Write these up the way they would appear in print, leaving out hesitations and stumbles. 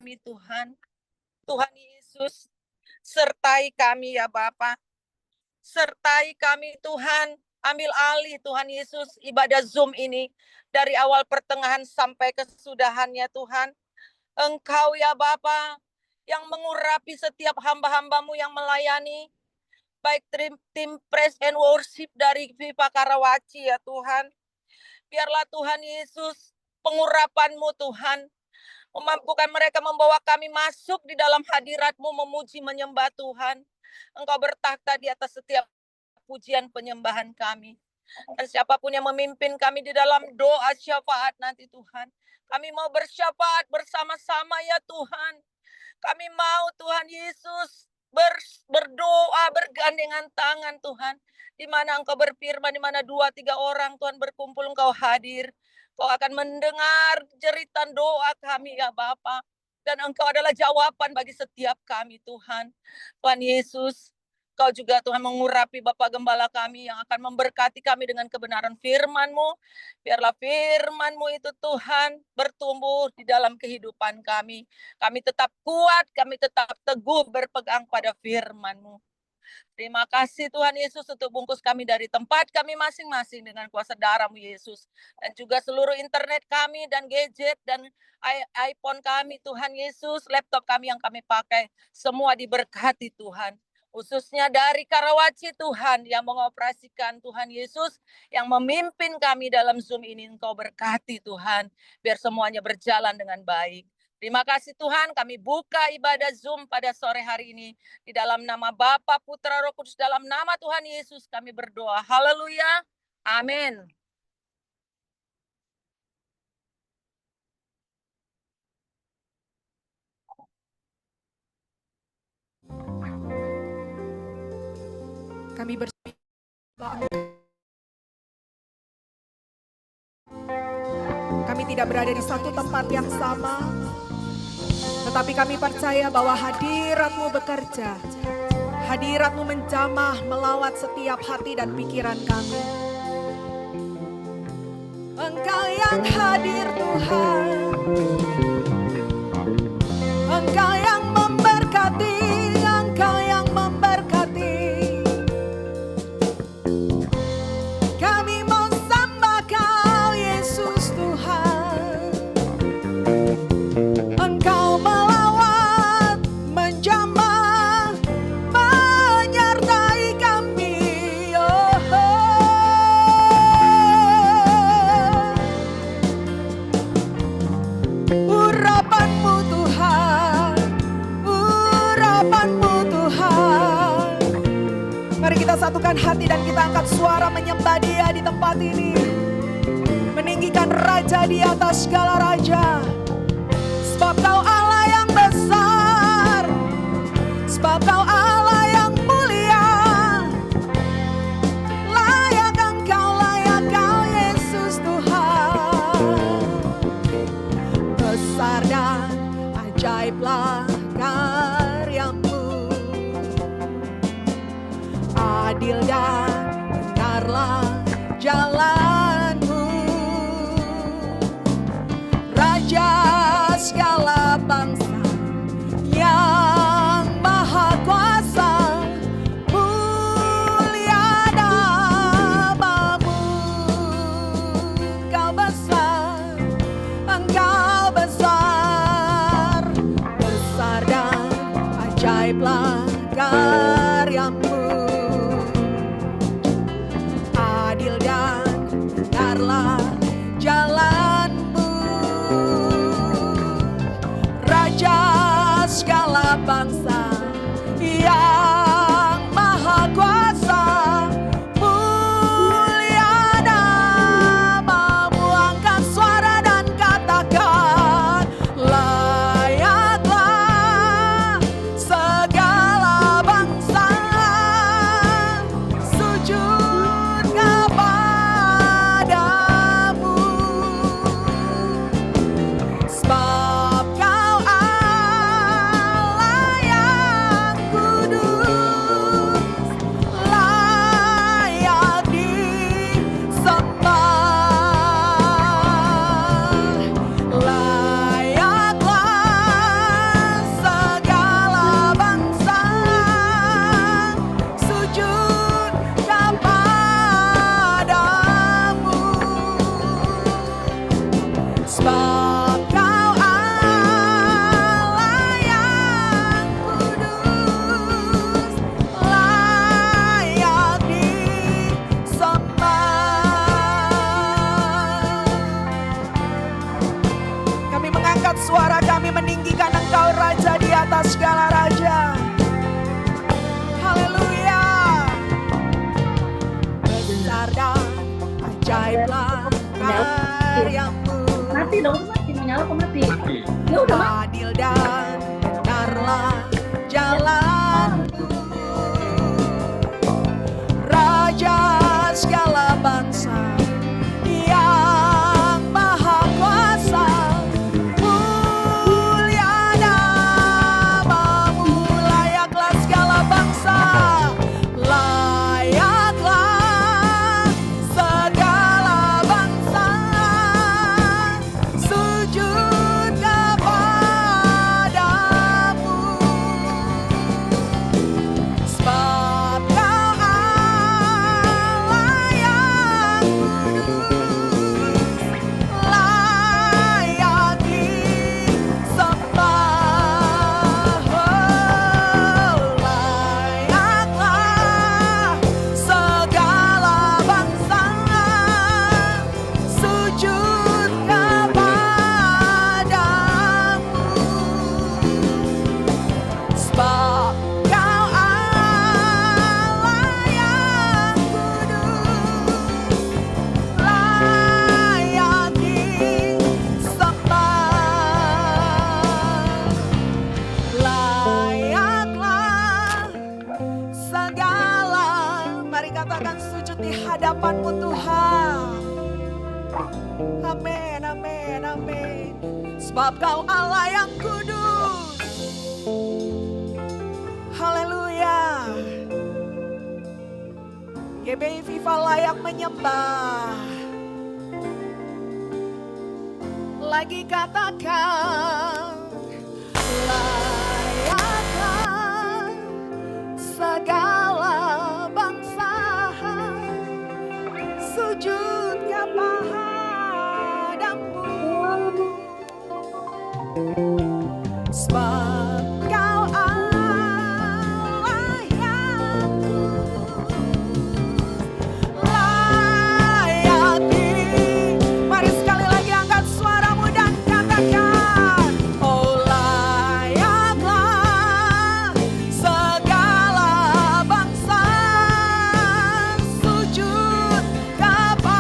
kami Tuhan. Tuhan Yesus, sertai kami ya Bapa. Sertai kami Tuhan. Ambil alih Tuhan Yesus ibadah Zoom ini. Dari awal pertengahan sampai kesudahannya Tuhan. Engkau ya Bapa yang mengurapi setiap hamba-hambamu yang melayani. Baik tim praise and worship dari Viva Karawaci ya Tuhan. Biarlah Tuhan Yesus pengurapan-Mu Tuhan. Memampukan mereka membawa kami masuk di dalam hadirat-Mu memuji menyembah Tuhan. Engkau bertakhta di atas setiap pujian penyembahan kami. Dan siapapun yang memimpin kami di dalam doa syafaat nanti Tuhan. Kami mau bersyafaat bersama-sama ya Tuhan. Kami mau Tuhan Yesus berdoa bergandengan tangan Tuhan. Di mana Engkau berfirman, di mana 2-3 orang Tuhan berkumpul Engkau hadir. Kau akan mendengar jeritan doa kami ya Bapa. Dan Engkau adalah jawaban bagi setiap kami Tuhan. Tuhan Yesus, Kau juga Tuhan mengurapi Bapak Gembala kami yang akan memberkati kami dengan kebenaran firman-Mu. Biarlah firman-Mu itu Tuhan bertumbuh di dalam kehidupan kami. Kami tetap kuat, kami tetap teguh berpegang pada firman-Mu. Terima kasih Tuhan Yesus untuk bungkus kami dari tempat kami masing-masing dengan kuasa darah-Mu Yesus. Dan juga seluruh internet kami dan gadget dan iPhone kami Tuhan Yesus, laptop kami yang kami pakai. Semua diberkati Tuhan. Khususnya dari Karawaci Tuhan yang mengoperasikan Tuhan Yesus, yang memimpin kami dalam Zoom ini. Engkau berkati Tuhan, biar semuanya berjalan dengan baik. Terima kasih Tuhan, kami buka ibadah Zoom pada sore hari ini. Di dalam nama Bapa, Putra, Roh Kudus, dalam nama Tuhan Yesus kami berdoa. Haleluya, amin. Kami tidak berada di satu tempat yang sama, tetapi kami percaya bahwa hadirat-Mu bekerja, hadirat-Mu menjamah melawat setiap hati dan pikiran kami. Engkau yang hadir Tuhan, Engkau yang memberkati, Engkau yang memberkati. Kami mau sembah Kau Yesus Tuhan. Engkau melawat, menjamah, menyertai kami. Urapan-Mu Tuhan, urapan-Mu Tuhan. Mari kita satukan hati dan kita angkat suara menyembah Dia di tempat ini. Meninggikan Raja di atas segala raja. Sebab Kau Allah yang besar, sebab Kau Allah yang mulia. Layak Kau Yesus Tuhan. Besar dan ajaiblah karya-Mu, adil dan benarlah jalan-Mu. Raja segala bangsa yang maha kuasa, mulia nama-Mu. Engkau besar, Engkau besar, besar dan ajaiblah karya-Mu, adil dan benarlah jalan-Mu. Raja segala bangsa yang maha kuasa, mulia nama-Mu. Angkat suara dan katakan, layaklah segala bangsa atas segala raja. Haleluya. Besar dan ajaiblah karyamu. Mati dong, mati menyala kok mati. Ya udah mati. Adil dan benarlah jalanmu. Raja segala bangsa yang maha kuasa, mulia namamu. Layaklah segala bangsa, layaklah segala bangsa sujud kepadamu. Sebab Kau Allah yang kudus, layak disembah. Layaklah segala bangsa sujud kepadamu. Sebab Kau Allah yang kudus, layak disembah. Layaklah segala, mari katakan sujud di hadapan-Mu Tuhan. Amin, amin, amin. Sebab Kau Allah yang kudus. Haleluya. GBI Viva layak menyembah. Lagi katakan, layaklah segala bangsa sujud kepadamu. Sebab Kau Allah yang kudus, layak di- Mari sekali lagi angkat suaramu dan katakan, oh layaklah segala bangsa sujud kepadamu.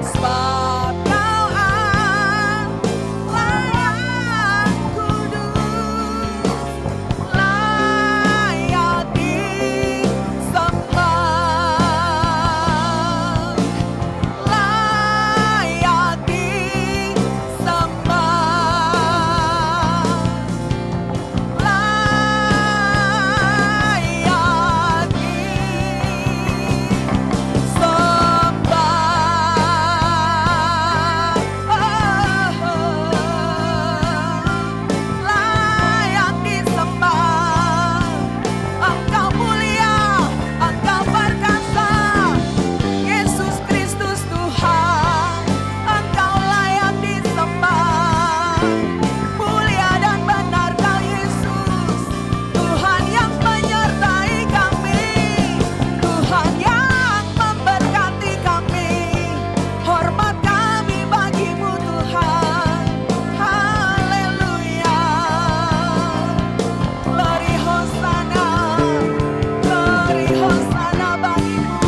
Sebab Kau Allah yang kudus, layak disembah. Layak disembah. Layak layak disembah. Engkau mulia, Engkau perkasa, Yesus Kristus Tuhan. Engkau layak disembah. Mulia dan benar Kau Yesus, Tuhan yang menyertai kami, Tuhan yang memberkati kami. Hormat kami bagi-Mu Tuhan. Haleluya. Glory Hosana, glory Hosana bagi-Mu.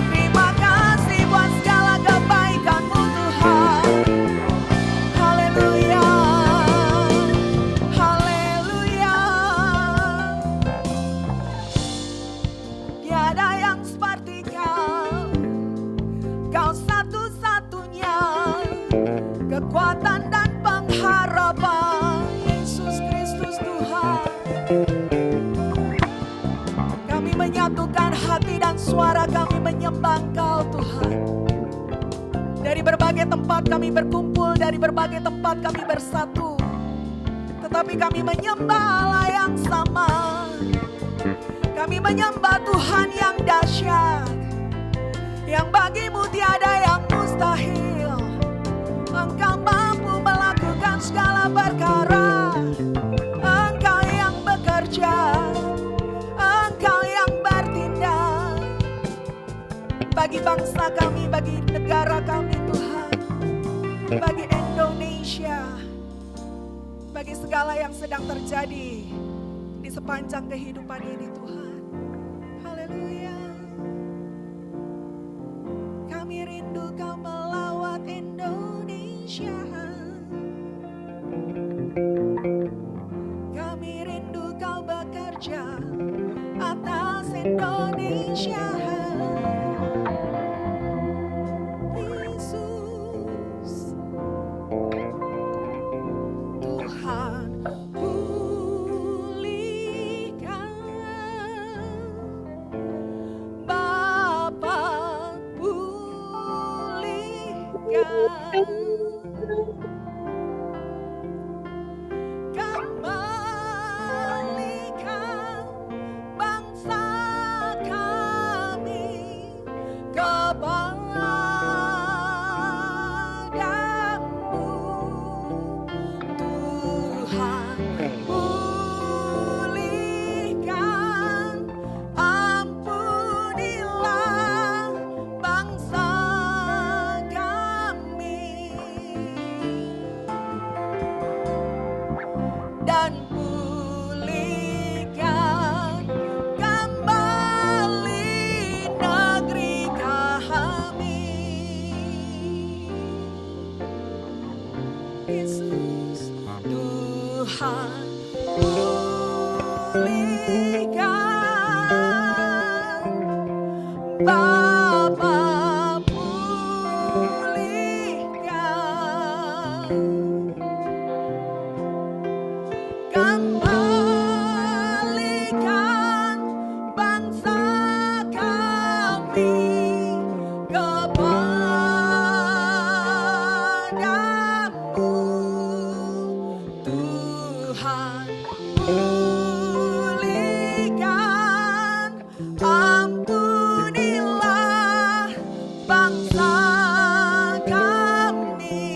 Terima kasih buat segala kebaikan-Mu Tuhan. Haleluya. Haleluya. Tiada yang seperti Kau, Kau satu-satunya kekuatan dan pengharapan, Yesus Kristus Tuhan. Kami menyatukan hati dan suara kami menyembah Engkau Tuhan. Dari berbagai tempat kami berkumpul, dari berbagai tempat kami bersatu, tetapi kami menyembah Allah yang sama. Kami menyembah Tuhan yang dahsyat, yang bagi-Mu tiada yang mustahil. Engkau mampu melakukan segala perkara. Engkau yang bekerja, Engkau yang bertindak bagi bangsa kami, bagi negara kami Tuhan. bagi Indonesia, bagi segala yang sedang terjadi di sepanjang kehidupan ini Tuhan. Haleluya. Kami rindu Kau melawat Indonesia. Kami rindu Kau bekerja atas Indonesia. Yesus, Tuhan pulihkan, Bapa pulihkan, kembalikan bangsa kami kepadamu. Tuhan pulihkan, ampunilah bangsa kami, dan pulihkan kembali negeri kami. Yesus, Tuhan pulihkan, Bapa pulihkan, kembalikan bangsa kami kepadamu. Tuhan pulihkan, ampunilah bangsa kami,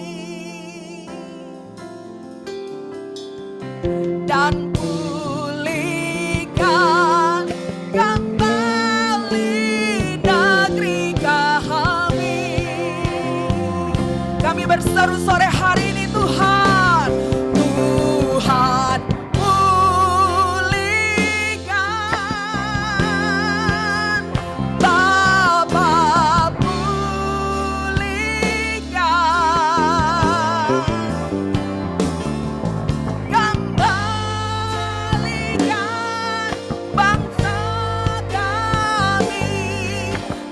dan pulihkan kembali negeri kami. Kami berseru sore hari ini Tuhan, Tuhan pulihkan, Bapa pulihkan, kembalikan bangsa kami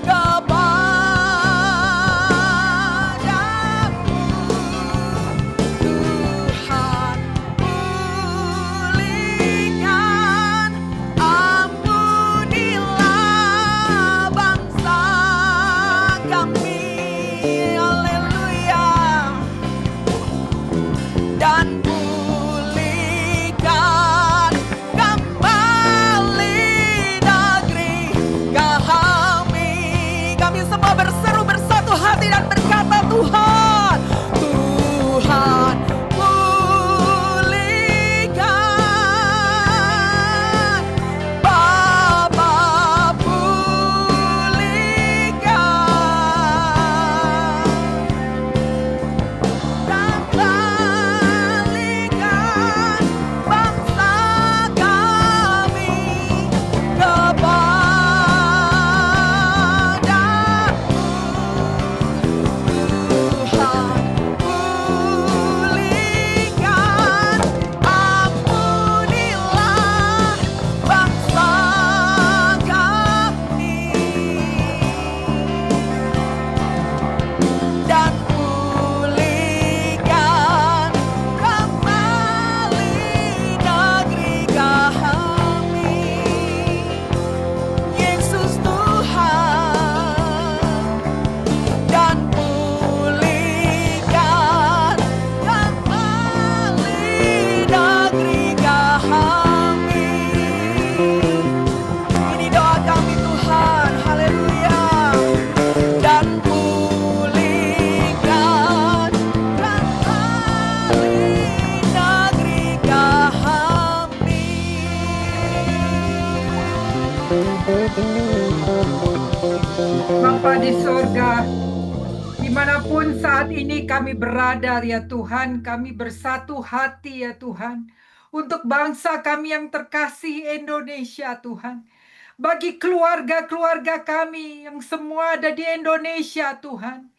kepadamu. saat ini kami berada ya Tuhan, kami bersatu hati ya Tuhan, untuk bangsa kami yang terkasih Indonesia Tuhan. Bagi keluarga-keluarga kami yang semua ada di Indonesia Tuhan.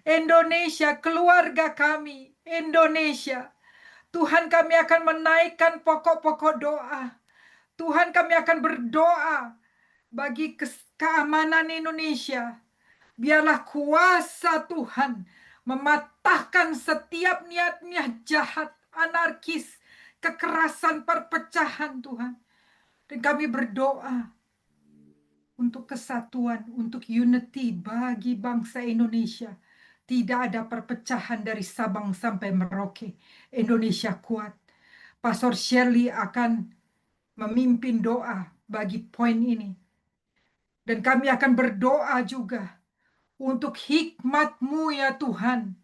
Indonesia, keluarga kami, Indonesia. Tuhan, kami akan menaikkan pokok-pokok doa. Tuhan, kami akan berdoa bagi keamanan Indonesia. Biarlah kuasa Tuhan mematahkan setiap niat-niat jahat, anarkis, kekerasan, perpecahan Tuhan. Dan kami berdoa untuk kesatuan, untuk unity bagi bangsa Indonesia. Tidak ada perpecahan dari Sabang sampai Merauke. Indonesia kuat. Pastor Shirley akan memimpin doa bagi poin ini. Dan kami akan berdoa juga untuk hikmat-Mu ya Tuhan.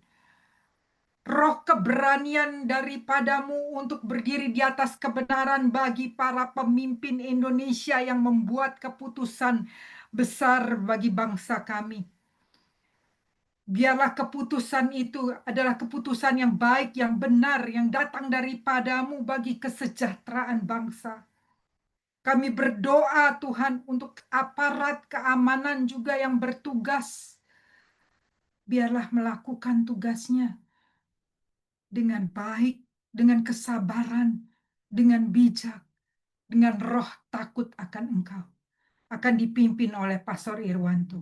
Roh keberanian daripadamu untuk berdiri di atas kebenaran bagi para pemimpin Indonesia yang membuat keputusan besar bagi bangsa kami. Biarlah keputusan itu adalah keputusan yang baik, yang benar, yang datang daripadamu bagi kesejahteraan bangsa. Kami berdoa Tuhan untuk aparat keamanan juga yang bertugas. Biarlah melakukan tugasnya dengan baik, dengan kesabaran, dengan bijak, dengan roh takut akan Engkau. Akan dipimpin oleh Pastor Irwanto.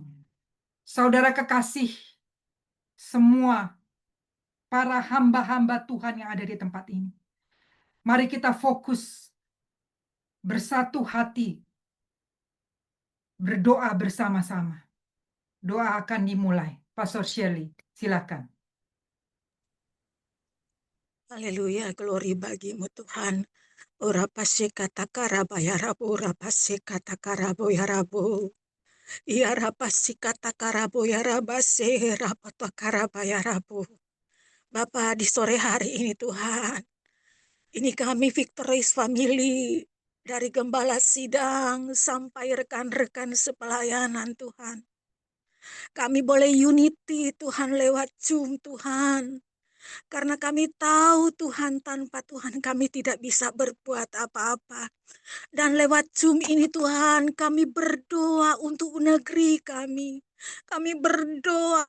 Saudara kekasih, semua para hamba-hamba Tuhan yang ada di tempat ini. Mari kita fokus, bersatu hati, berdoa bersama-sama. Doa akan dimulai. Pastor Shirley, silakan. Haleluya, glory bagimu Tuhan. Ora pase kata karaba ya rabu, ora pase kata karabo ya rabu. Ya rapasi kata karabo ya rabase, rapata karaba ya rabu. Bapa, di sore hari ini Tuhan, ini kami Victories Family, dari gembala sidang sampai rekan-rekan sepelayanan Tuhan. Kami boleh unity Tuhan lewat Zoom Tuhan. Karena kami tahu Tuhan, tanpa Tuhan kami tidak bisa berbuat apa-apa. Dan lewat Zoom ini Tuhan, kami berdoa untuk negeri kami. Kami berdoa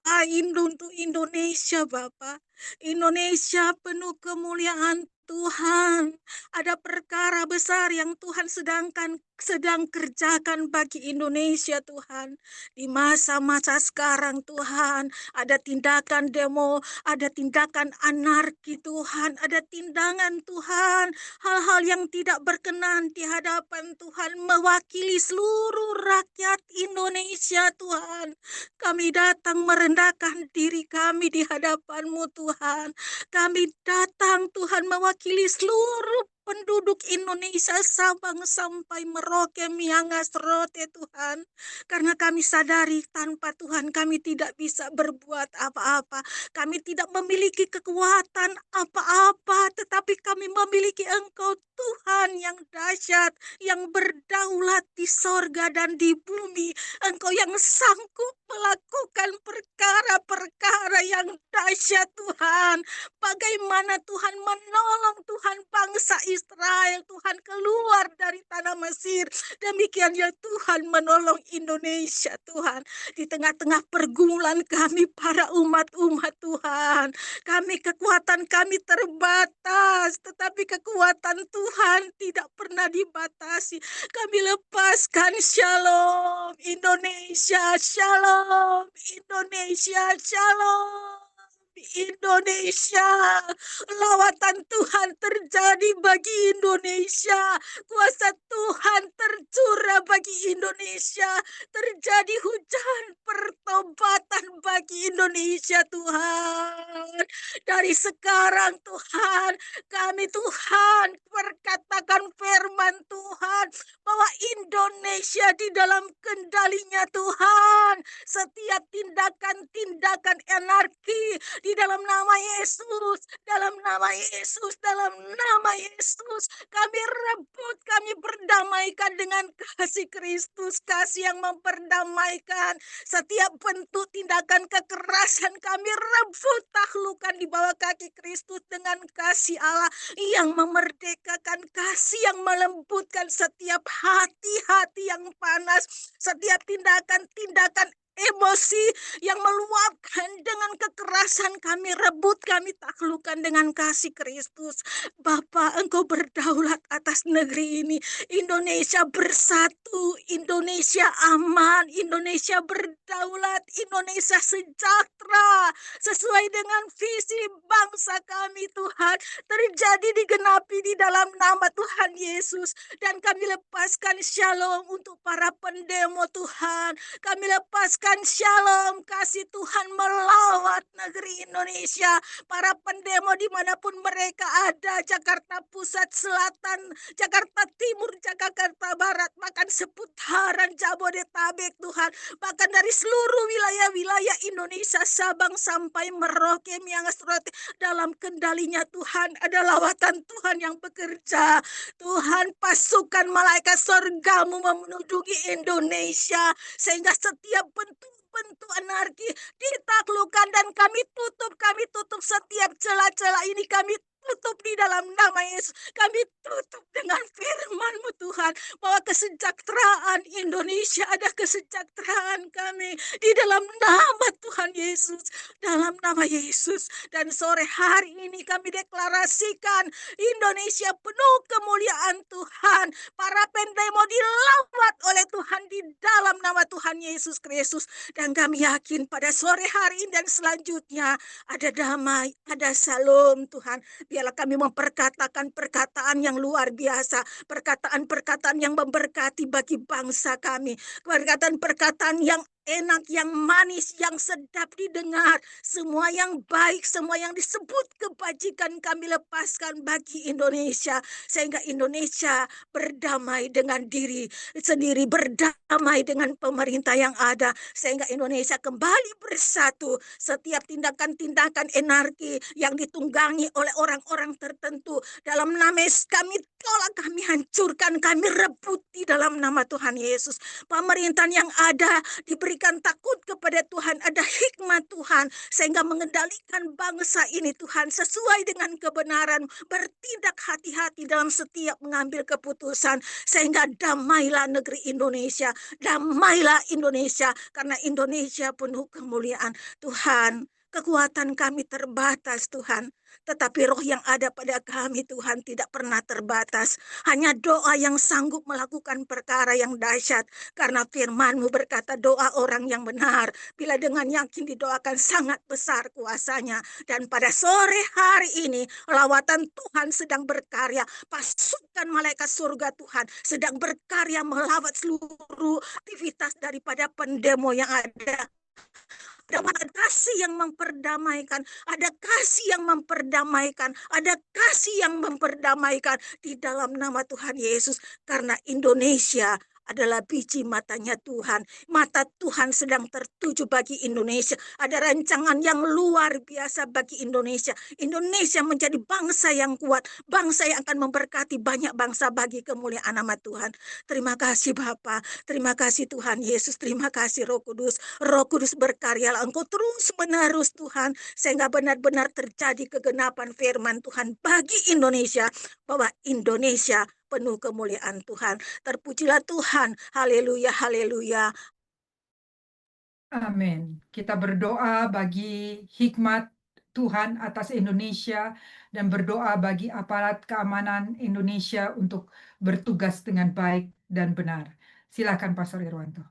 untuk Indonesia Bapa. Indonesia penuh kemuliaan Tuhan. Ada perkara besar yang Tuhan sedang kerjakan bagi Indonesia Tuhan. Di masa-masa sekarang Tuhan, ada tindakan demo, ada tindakan anarki Tuhan, ada tindakan Tuhan, hal-hal yang tidak berkenan di hadapan Tuhan, mewakili seluruh rakyat Indonesia Tuhan. Kami datang merendahkan diri kami di hadapan-Mu Tuhan. Kami datang Tuhan mewakili seluruh penduduk Indonesia Sabang sampai Merauke, Miangas, Rote Tuhan. Karena kami sadari tanpa Tuhan kami tidak bisa berbuat apa-apa. Kami tidak memiliki kekuatan apa-apa, tetapi kami memiliki Engkau Tuhan yang dahsyat, yang berdaulat di sorga dan di bumi. Engkau yang sanggup melakukan perkara-perkara yang dahsyat Tuhan. Bagaimana Tuhan menolong Tuhan bangsa Israel, Tuhan keluar dari tanah Mesir. Demikian ya Tuhan menolong Indonesia Tuhan. Di tengah-tengah pergumulan kami para umat-umat Tuhan. Kekuatan kami terbatas, tetapi kekuatan Tuhan tidak pernah dibatasi. Kami lepaskan shalom Indonesia, shalom Indonesia, shalom Indonesia. Lawatan Tuhan terjadi bagi Indonesia. Kuasa Tuhan tercurah bagi Indonesia. Terjadi hujan pertobatan bagi Indonesia Tuhan. Dari sekarang Tuhan, kami Tuhan berkatakan firman Tuhan bahwa Indonesia di dalam kendalinya Tuhan. Setiap tindakan-tindakan anarki di dalam nama Yesus, dalam nama Yesus, dalam nama Yesus. Kami rebut, kami berdamaikan dengan kasih Kristus, kasih yang memperdamaikan. Setiap bentuk tindakan kekerasan kami rebut, taklukkan di bawah kaki Kristus dengan kasih Allah yang memerdekakan, kasih yang melembutkan setiap hati-hati yang panas, setiap tindakan-tindakan emosi yang meluapkan dengan kekerasan kami rebut, kami taklukkan dengan kasih Kristus. Bapa, Engkau berdaulat atas negeri ini. Indonesia bersatu, Indonesia aman, Indonesia berdaulat, Indonesia sejahtera sesuai dengan visi bangsa kami Tuhan, terjadi digenapi di dalam nama Tuhan Yesus. Dan kami lepaskan shalom untuk para pendemo Tuhan. Kami lepaskan shalom, kasih Tuhan melawat negeri Indonesia. Para pendemo dimanapun mereka ada, Jakarta Pusat, Selatan, Jakarta Timur, Jakarta Barat, bahkan seputaran Jabodetabek Tuhan, bahkan dari seluruh wilayah-wilayah Indonesia, Sabang sampai Merauke, Miangas, Rote, dalam kendalinya Tuhan, ada lawatan Tuhan yang bekerja. Tuhan, pasukan malaikat surgamu memenuhi Indonesia, sehingga setiap bentuk anarki ditaklukkan, dan kami tutup setiap celah-celah ini, kami tutup di dalam nama Yesus. Kami tutup dengan firman-Mu Tuhan, bahwa kesejahteraan Indonesia ada kesejahteraan kami di dalam nama Tuhan Yesus, dalam nama Yesus. Dan sore hari ini kami deklarasikan Indonesia penuh kemuliaan Tuhan. Para pendemo dilawat oleh Tuhan di dalam nama Tuhan Yesus Kristus. Dan kami yakin pada sore hari ini dan selanjutnya ada damai, ada shalom Tuhan. Biarlah kami memperkatakan perkataan yang luar biasa, perkataan-perkataan yang memberkati bagi bangsa kami, perkataan-perkataan yang enak, yang manis, yang sedap didengar, semua yang baik, semua yang disebut kebajikan kami lepaskan bagi Indonesia, sehingga Indonesia berdamai dengan diri sendiri, berdamai dengan pemerintah yang ada, sehingga Indonesia kembali bersatu. Setiap tindakan-tindakan anarki yang ditunggangi oleh orang-orang tertentu, dalam nama Yesus kami tolak, kami hancurkan, kami rebut di dalam nama Tuhan Yesus. Pemerintahan yang ada diberikan takut kepada Tuhan, ada hikmat Tuhan, sehingga mengendalikan bangsa ini Tuhan sesuai dengan kebenaran, bertindak hati-hati dalam setiap mengambil keputusan, sehingga damailah negeri Indonesia, damailah Indonesia, karena Indonesia penuh kemuliaan Tuhan. Kekuatan kami terbatas Tuhan, tetapi roh yang ada pada kami Tuhan tidak pernah terbatas. Hanya doa yang sanggup melakukan perkara yang dahsyat, karena firman-Mu berkata doa orang yang benar bila dengan yakin didoakan sangat besar kuasanya. Dan pada sore hari ini lawatan Tuhan sedang berkarya, pasukan malaikat surga Tuhan sedang berkarya melawat seluruh aktivitas daripada pendemo yang ada. Ada kasih yang memperdamaikan, ada kasih yang memperdamaikan, ada kasih yang memperdamaikan di dalam nama Tuhan Yesus. Karena Indonesia adalah biji matanya Tuhan. Mata Tuhan sedang tertuju bagi Indonesia. Ada rancangan yang luar biasa bagi Indonesia. Indonesia menjadi bangsa yang kuat, bangsa yang akan memberkati banyak bangsa bagi kemuliaan nama Tuhan. Terima kasih Bapa, terima kasih Tuhan Yesus, terima kasih Roh Kudus. Roh Kudus berkaryalah Engkau terus menerus Tuhan, sehingga benar-benar terjadi kegenapan firman Tuhan bagi Indonesia, bahwa Indonesia penuh kemuliaan Tuhan. Terpujilah Tuhan. Haleluya, haleluya. Amin. Kita berdoa bagi hikmat Tuhan atas Indonesia, dan berdoa bagi aparat keamanan Indonesia untuk bertugas dengan baik dan benar. Silakan Pastor Irwanto.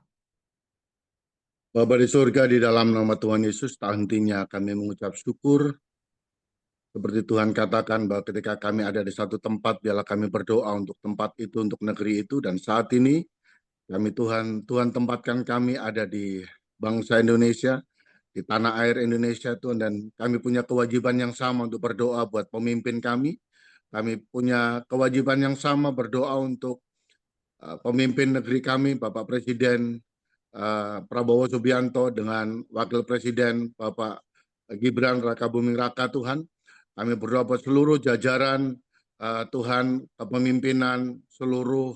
Bapa di surga, di dalam nama Tuhan Yesus, tak hentinya kami mengucap syukur. Seperti Tuhan katakan bahwa ketika kami ada di satu tempat, biarlah kami berdoa untuk tempat itu, untuk negeri itu. Dan saat ini kami Tuhan tempatkan kami ada di bangsa Indonesia, di tanah air Indonesia Tuhan. Dan kami punya kewajiban yang sama untuk berdoa buat pemimpin kami. Kami punya kewajiban yang sama berdoa untuk pemimpin negeri kami, Bapak Presiden Prabowo Subianto, dengan Wakil Presiden Bapak Gibran Raka Buming Raka Tuhan. Kami berdoa buat seluruh jajaran Tuhan, kepemimpinan, seluruh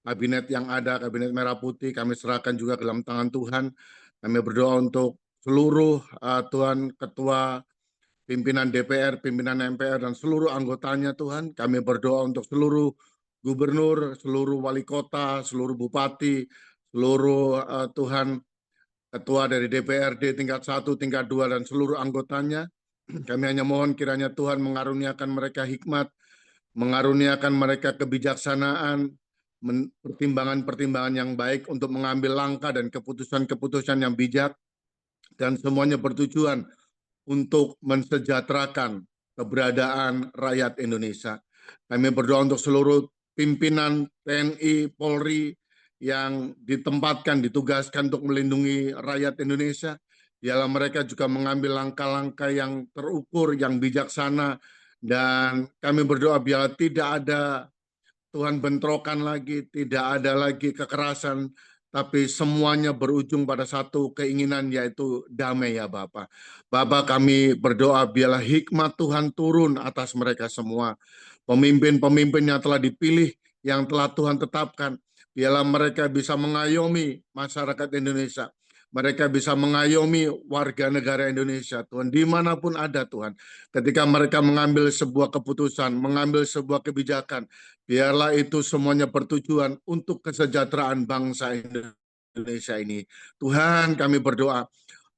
kabinet yang ada, kabinet merah putih, kami serahkan juga ke dalam tangan Tuhan. Kami berdoa untuk seluruh Tuhan ketua, pimpinan DPR, pimpinan MPR, dan seluruh anggotanya Tuhan. Kami berdoa untuk seluruh gubernur, seluruh wali kota, seluruh bupati, seluruh Tuhan ketua dari DPRD tingkat 1, tingkat 2, dan seluruh anggotanya. Kami hanya mohon kiranya Tuhan mengaruniakan mereka hikmat, mengaruniakan mereka kebijaksanaan, pertimbangan-pertimbangan yang baik untuk mengambil langkah dan keputusan-keputusan yang bijak, dan semuanya bertujuan untuk mensejahterakan keberadaan rakyat Indonesia. Kami berdoa untuk seluruh pimpinan TNI, Polri yang ditempatkan, ditugaskan untuk melindungi rakyat Indonesia. Dialah mereka juga mengambil langkah-langkah yang terukur, yang bijaksana, dan kami berdoa biarlah tidak ada Tuhan bentrokan lagi, tidak ada lagi kekerasan, tapi semuanya berujung pada satu keinginan, yaitu damai ya Bapa. Bapa, kami berdoa biarlah hikmat Tuhan turun atas mereka semua. Pemimpin-pemimpin yang telah dipilih, yang telah Tuhan tetapkan, biarlah mereka bisa mengayomi masyarakat Indonesia. Mereka bisa mengayomi warga negara Indonesia, Tuhan, dimanapun ada Tuhan. Ketika mereka mengambil sebuah keputusan, mengambil sebuah kebijakan, biarlah itu semuanya bertujuan untuk kesejahteraan bangsa Indonesia ini. Tuhan, kami berdoa,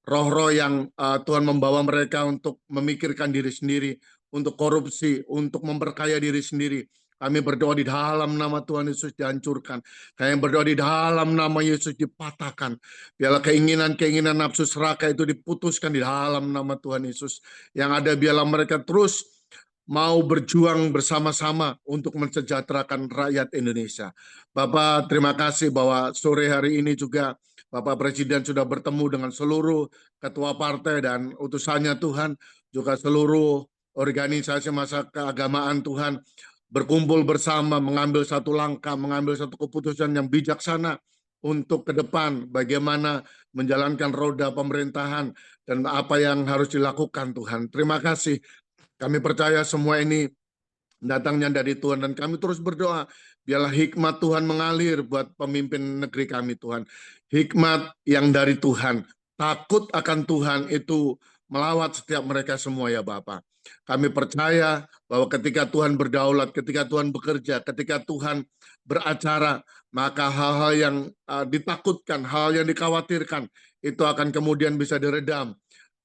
roh-roh yang Tuhan membawa mereka untuk memikirkan diri sendiri, untuk korupsi, untuk memperkaya diri sendiri, kami berdoa di dalam nama Tuhan Yesus dihancurkan. Kami berdoa di dalam nama Yesus dipatahkan. Biarlah keinginan-keinginan nafsu serakah itu diputuskan di dalam nama Tuhan Yesus. Yang ada biarlah mereka terus mau berjuang bersama-sama untuk mensejahterakan rakyat Indonesia. Bapak, terima kasih bahwa sore hari ini juga Bapak Presiden sudah bertemu dengan seluruh ketua partai dan utusannya Tuhan, juga seluruh organisasi masa keagamaan Tuhan, berkumpul bersama, mengambil satu langkah, mengambil satu keputusan yang bijaksana untuk ke depan, bagaimana menjalankan roda pemerintahan dan apa yang harus dilakukan Tuhan. Terima kasih. Kami percaya semua ini datangnya dari Tuhan, dan kami terus berdoa, biarlah hikmat Tuhan mengalir buat pemimpin negeri kami Tuhan. Hikmat yang dari Tuhan, takut akan Tuhan itu melawat setiap mereka semua ya Bapak. Kami percaya bahwa ketika Tuhan berdaulat, ketika Tuhan bekerja, ketika Tuhan beracara, maka hal-hal yang ditakutkan, hal yang dikhawatirkan, itu akan kemudian bisa diredam,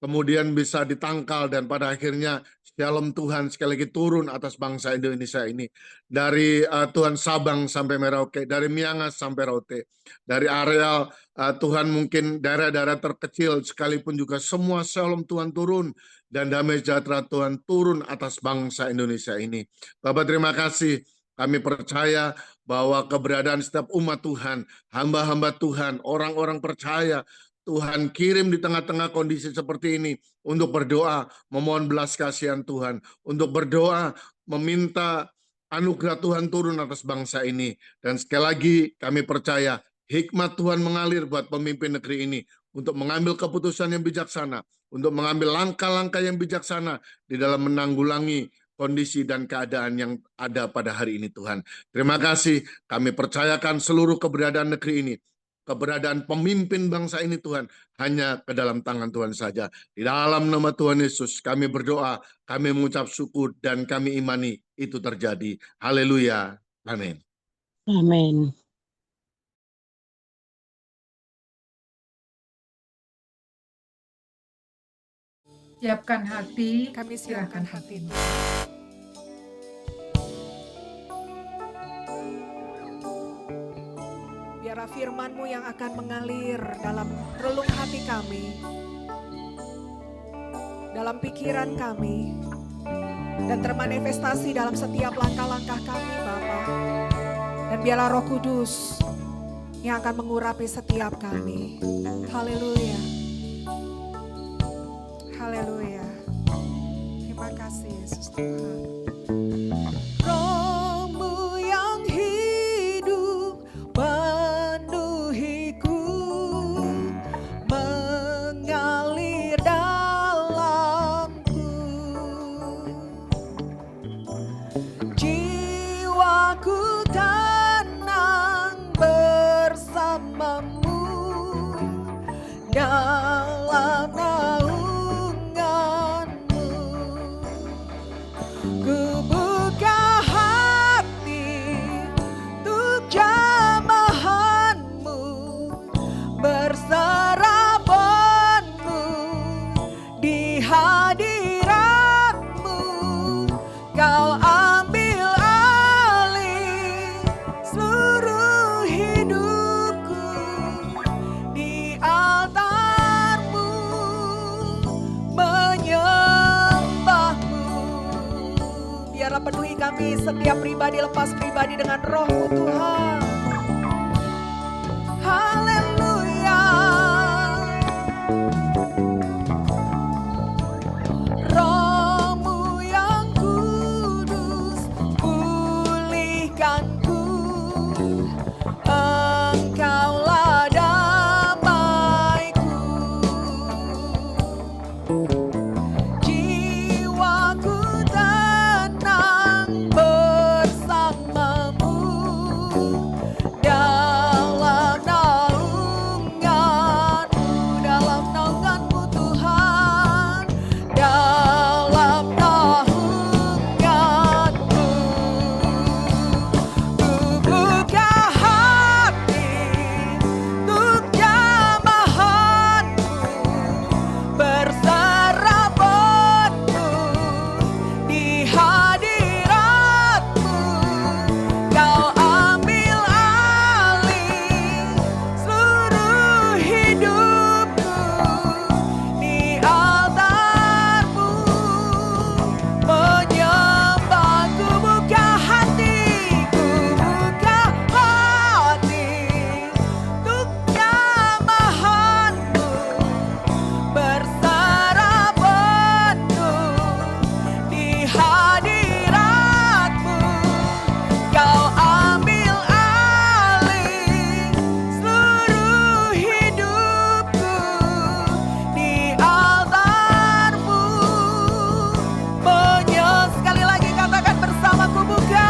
kemudian bisa ditangkal, dan pada akhirnya shalom Tuhan sekali lagi turun atas bangsa Indonesia ini. Dari Tuhan Sabang sampai Merauke, dari Miangas sampai Raute, dari areal Tuhan mungkin daerah-daerah terkecil sekalipun juga semua shalom Tuhan turun, dan damai sejahtera Tuhan turun atas bangsa Indonesia ini. Bapak, terima kasih. Kami percaya bahwa keberadaan setiap umat Tuhan, hamba-hamba Tuhan, orang-orang percaya, Tuhan kirim di tengah-tengah kondisi seperti ini untuk berdoa, memohon belas kasihan Tuhan, untuk berdoa, meminta anugerah Tuhan turun atas bangsa ini. Dan sekali lagi kami percaya hikmat Tuhan mengalir buat pemimpin negeri ini untuk mengambil keputusan yang bijaksana, untuk mengambil langkah-langkah yang bijaksana di dalam menanggulangi kondisi dan keadaan yang ada pada hari ini Tuhan. Terima kasih, kami percayakan seluruh keberadaan negeri ini, keberadaan pemimpin bangsa ini Tuhan, hanya ke dalam tangan Tuhan saja. Di dalam nama Tuhan Yesus kami berdoa, kami mengucap syukur, dan kami imani itu terjadi. Haleluya. Amin. Amin. Siapkan hati. Kami siapkan hati. Biarlah firman-Mu yang akan mengalir dalam relung hati kami, dalam pikiran kami, dan termanifestasi dalam setiap langkah-langkah kami, Bapa. Dan biarlah Roh Kudus yang akan mengurapi setiap kami. Haleluya. Haleluya. Terima kasih Yesus Tuhan. Roh-Mu yang hidup penuhiku, mengalir dalam Ku buka hati untuk jamahan-Mu, berserah penuh di hadirat-Mu. Kau ambil alih seluruh hidupku di altar-Mu, menyembah-Mu. Biarlah penuhi kami setiap pribadi, lepas pribadi dengan Roh-Mu Tuhan. Haleluya. Roh-Mu yang kudus, pulihkanku. Engkaulah damaiku. Jiwaku tenang bersama-Mu dalam naungan-Mu, dalam naungan-Mu Tuhan, dalam naungan-Mu. Ku buka hati untuk jamahan-Mu, berserah penuh di hadirat-Mu. Kau ambil alih seluruh hidupku di altar-Mu, menyembah. Ku buka hati, ku buka hati untuk jamahan-Mu, berserah penuh di hadirat-Mu. Kau ambil alih seluruh hidupku di altar-Mu, sekali lagi katakan bersama, ku buka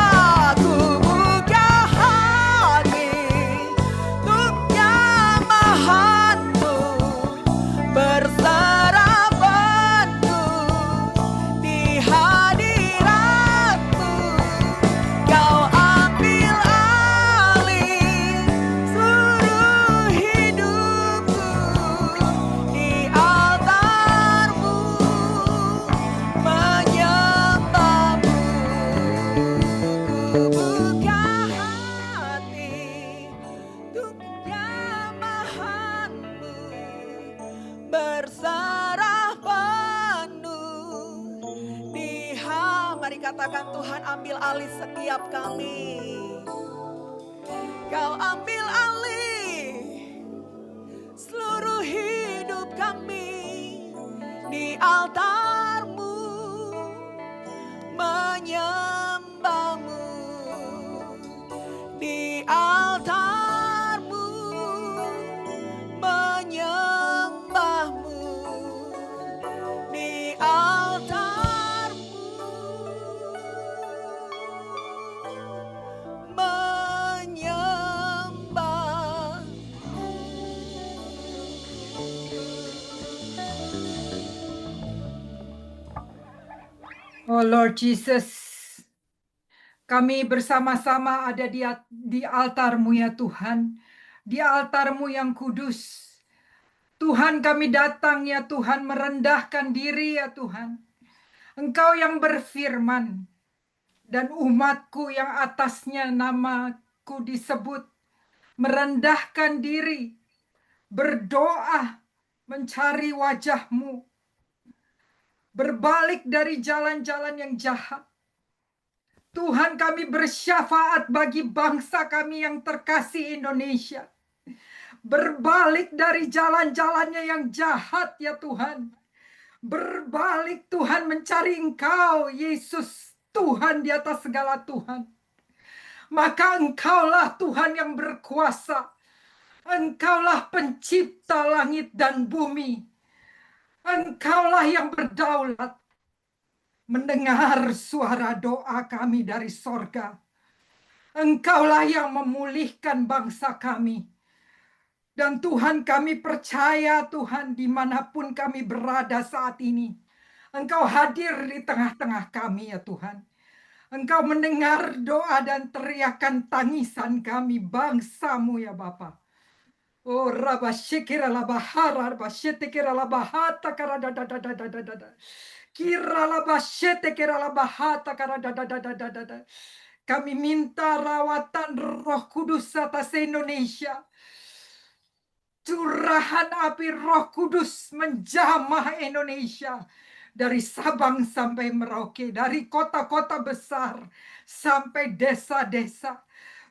hati untuk jamahan-Mu, berserah penuh di hadirat-Mu. Kau ambil alih seluruh hidupku di altar-Mu, menyembah-Mu. Ku buka hati untuk jamahan-Mu, berserah penuh di Mari katakan, Tuhan ambil alih setiap kami. Kau ambil alih seluruh hidup kami di altar-Mu, menyembah-Mu di altar-Mu, menyembah-Mu di altar-Mu, menyembah. Oh Lord Jesus, kami bersama-sama ada di altar-Mu ya Tuhan, di altar-Mu yang kudus. Tuhan, kami datang ya Tuhan, merendahkan diri ya Tuhan. Engkau yang berfirman, dan umatku yang atasnya namaku disebut, merendahkan diri, berdoa, mencari wajah-Mu, berbalik dari jalan-jalan yang jahat. Tuhan, kami bersyafaat bagi bangsa kami yang terkasih Indonesia. Berbalik dari jalan-jalannya yang jahat ya Tuhan. Berbalik Tuhan, mencari Engkau Yesus, Tuhan di atas segala Tuhan. Maka Engkaulah Tuhan yang berkuasa. Engkaulah pencipta langit dan bumi. Engkaulah yang berdaulat. Mendengar suara doa kami dari sorga. Engkaulah yang memulihkan bangsa kami. Dan Tuhan, kami percaya Tuhan, dimanapun kami berada saat ini, Engkau hadir di tengah-tengah kami ya Tuhan. Engkau mendengar doa dan teriakan tangisan kami bangsa-Mu ya Bapa. Oh rabashikira labahara rabashitikira labahata karadadadadadadada. Kira labashitikira labahata karadadadadadada. Kami minta rawatan Roh Kudus atas Indonesia. Curahan api Roh Kudus menjamah Indonesia. Dari Sabang sampai Merauke, dari kota-kota besar sampai desa-desa.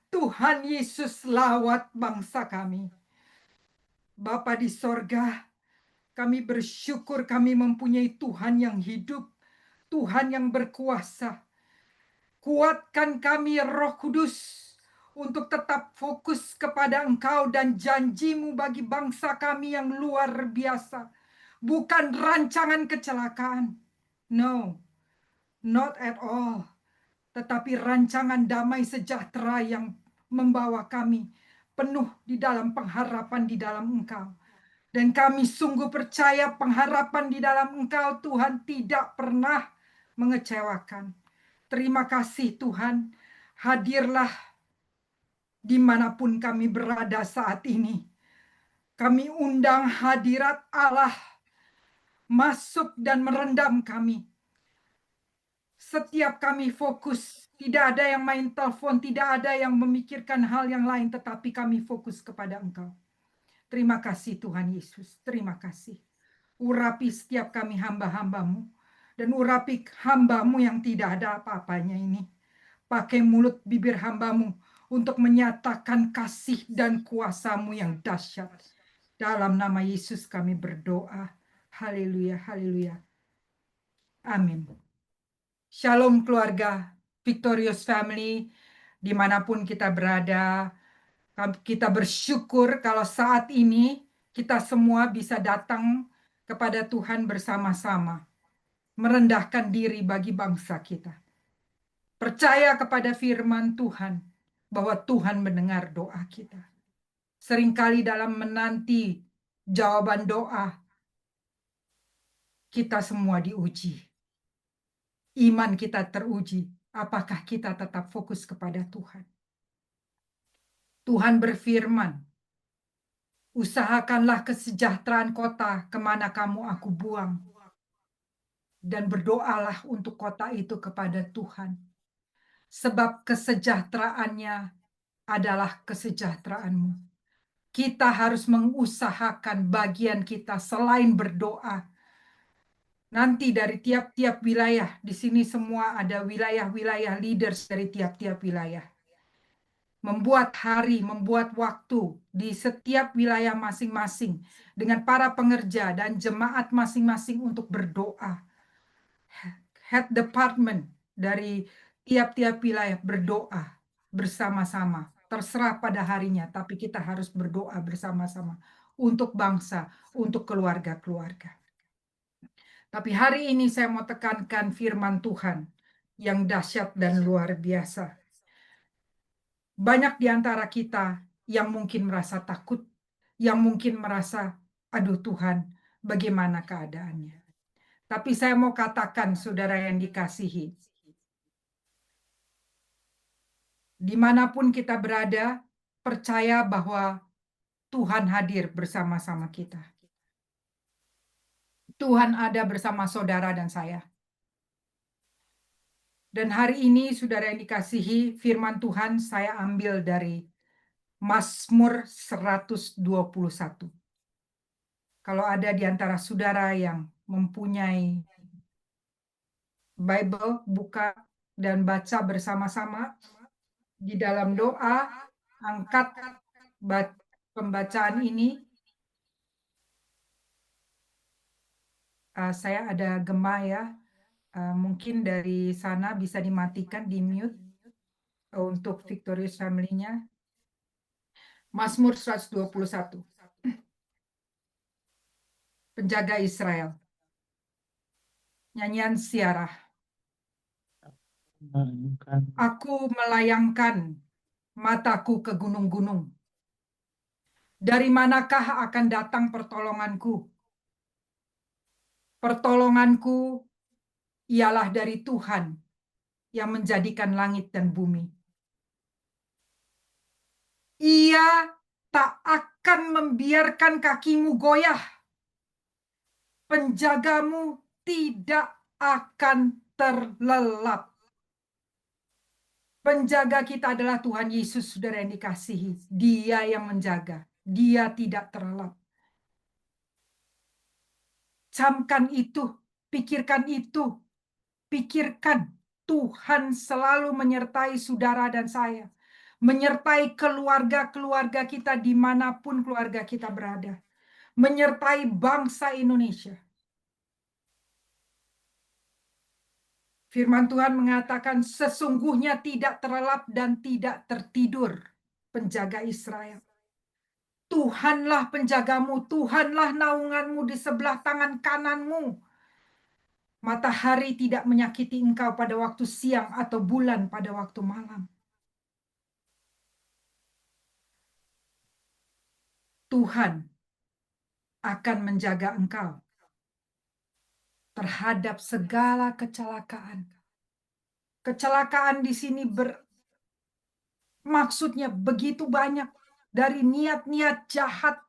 Tuhan Yesus lawat bangsa kami. Bapa di sorga, kami bersyukur kami mempunyai Tuhan yang hidup, Tuhan yang berkuasa. Kuatkan kami Roh Kudus untuk tetap fokus kepada Engkau dan janji-Mu bagi bangsa kami yang luar biasa. Bukan rancangan kecelakaan. No, not at all. Tetapi rancangan damai sejahtera yang membawa kami penuh di dalam pengharapan di dalam Engkau. Dan kami sungguh percaya pengharapan di dalam Engkau Tuhan tidak pernah mengecewakan. Terima kasih Tuhan, hadirlah dimanapun kami berada saat ini. Kami undang hadirat Allah masuk dan merendam kami. Setiap kami fokus, tidak ada yang main telepon, tidak ada yang memikirkan hal yang lain, tetapi kami fokus kepada Engkau. Terima kasih Tuhan Yesus, terima kasih. Urapi setiap kami hamba-hamba-Mu, dan urapi hamba-Mu yang tidak ada apa-apanya ini. Pakai mulut bibir hamba-Mu untuk menyatakan kasih dan kuasa-Mu yang dahsyat. Dalam nama Yesus kami berdoa. Haleluya, haleluya. Amin. Shalom keluarga Victorious Family, dimanapun kita berada. Kita bersyukur kalau saat ini kita semua bisa datang kepada Tuhan bersama-sama. Merendahkan diri bagi bangsa kita. Percaya kepada firman Tuhan bahwa Tuhan mendengar doa kita. Seringkali dalam menanti jawaban doa, kita semua diuji. Iman kita teruji. Apakah kita tetap fokus kepada Tuhan? Tuhan berfirman, usahakanlah kesejahteraan kota kemana kamu aku buang. Dan berdoalah untuk kota itu kepada Tuhan. Sebab kesejahteraannya adalah kesejahteraanmu. Kita harus mengusahakan bagian kita selain berdoa. Nanti dari tiap-tiap wilayah, di sini semua ada wilayah-wilayah leaders dari tiap-tiap wilayah. Membuat hari, membuat waktu di setiap wilayah masing-masing dengan para pengerja dan jemaat masing-masing untuk berdoa. Head department dari tiap-tiap wilayah berdoa bersama-sama. Terserah pada harinya, tapi kita harus berdoa bersama-sama untuk bangsa, untuk keluarga-keluarga. Tapi hari ini saya mau tekankan firman Tuhan yang dahsyat dan luar biasa. Banyak di antara kita yang mungkin merasa takut, yang mungkin merasa, aduh Tuhan, bagaimana keadaannya. Tapi saya mau katakan, saudara yang dikasihi, dimanapun kita berada, percaya bahwa Tuhan hadir bersama-sama kita. Tuhan ada bersama saudara dan saya. Dan hari ini, saudara yang dikasihi, firman Tuhan saya ambil dari Mazmur 121. Kalau ada di antara saudara yang mempunyai Bible, buka dan baca bersama-sama. Di dalam doa, angkat pembacaan ini. Saya ada gema ya. Mungkin dari sana bisa dimatikan, di mute untuk Victorious Family-nya. Mazmur 121. Penjaga Israel. Nyanyian Siarah. Aku melayangkan mataku ke gunung-gunung. Dari manakah akan datang pertolonganku? Pertolonganku ialah dari Tuhan yang menjadikan langit dan bumi. Ia tak akan membiarkan kakimu goyah. Penjagamu tidak akan terlelap. Penjaga kita adalah Tuhan Yesus, saudara yang dikasihi. Dia yang menjaga. Dia tidak terlelap. Camkan itu, pikirkan itu. Pikirkan, Tuhan selalu menyertai saudara dan saya. Menyertai keluarga-keluarga kita dimanapun keluarga kita berada. Menyertai bangsa Indonesia. Firman Tuhan mengatakan sesungguhnya tidak terlelap dan tidak tertidur penjaga Israel. Tuhanlah penjagamu, Tuhanlah naunganmu di sebelah tangan kananmu. Matahari tidak menyakiti engkau pada waktu siang atau bulan pada waktu malam. Tuhan akan menjaga engkau terhadap segala kecelakaan. Kecelakaan di sini maksudnya begitu banyak, dari niat-niat jahat,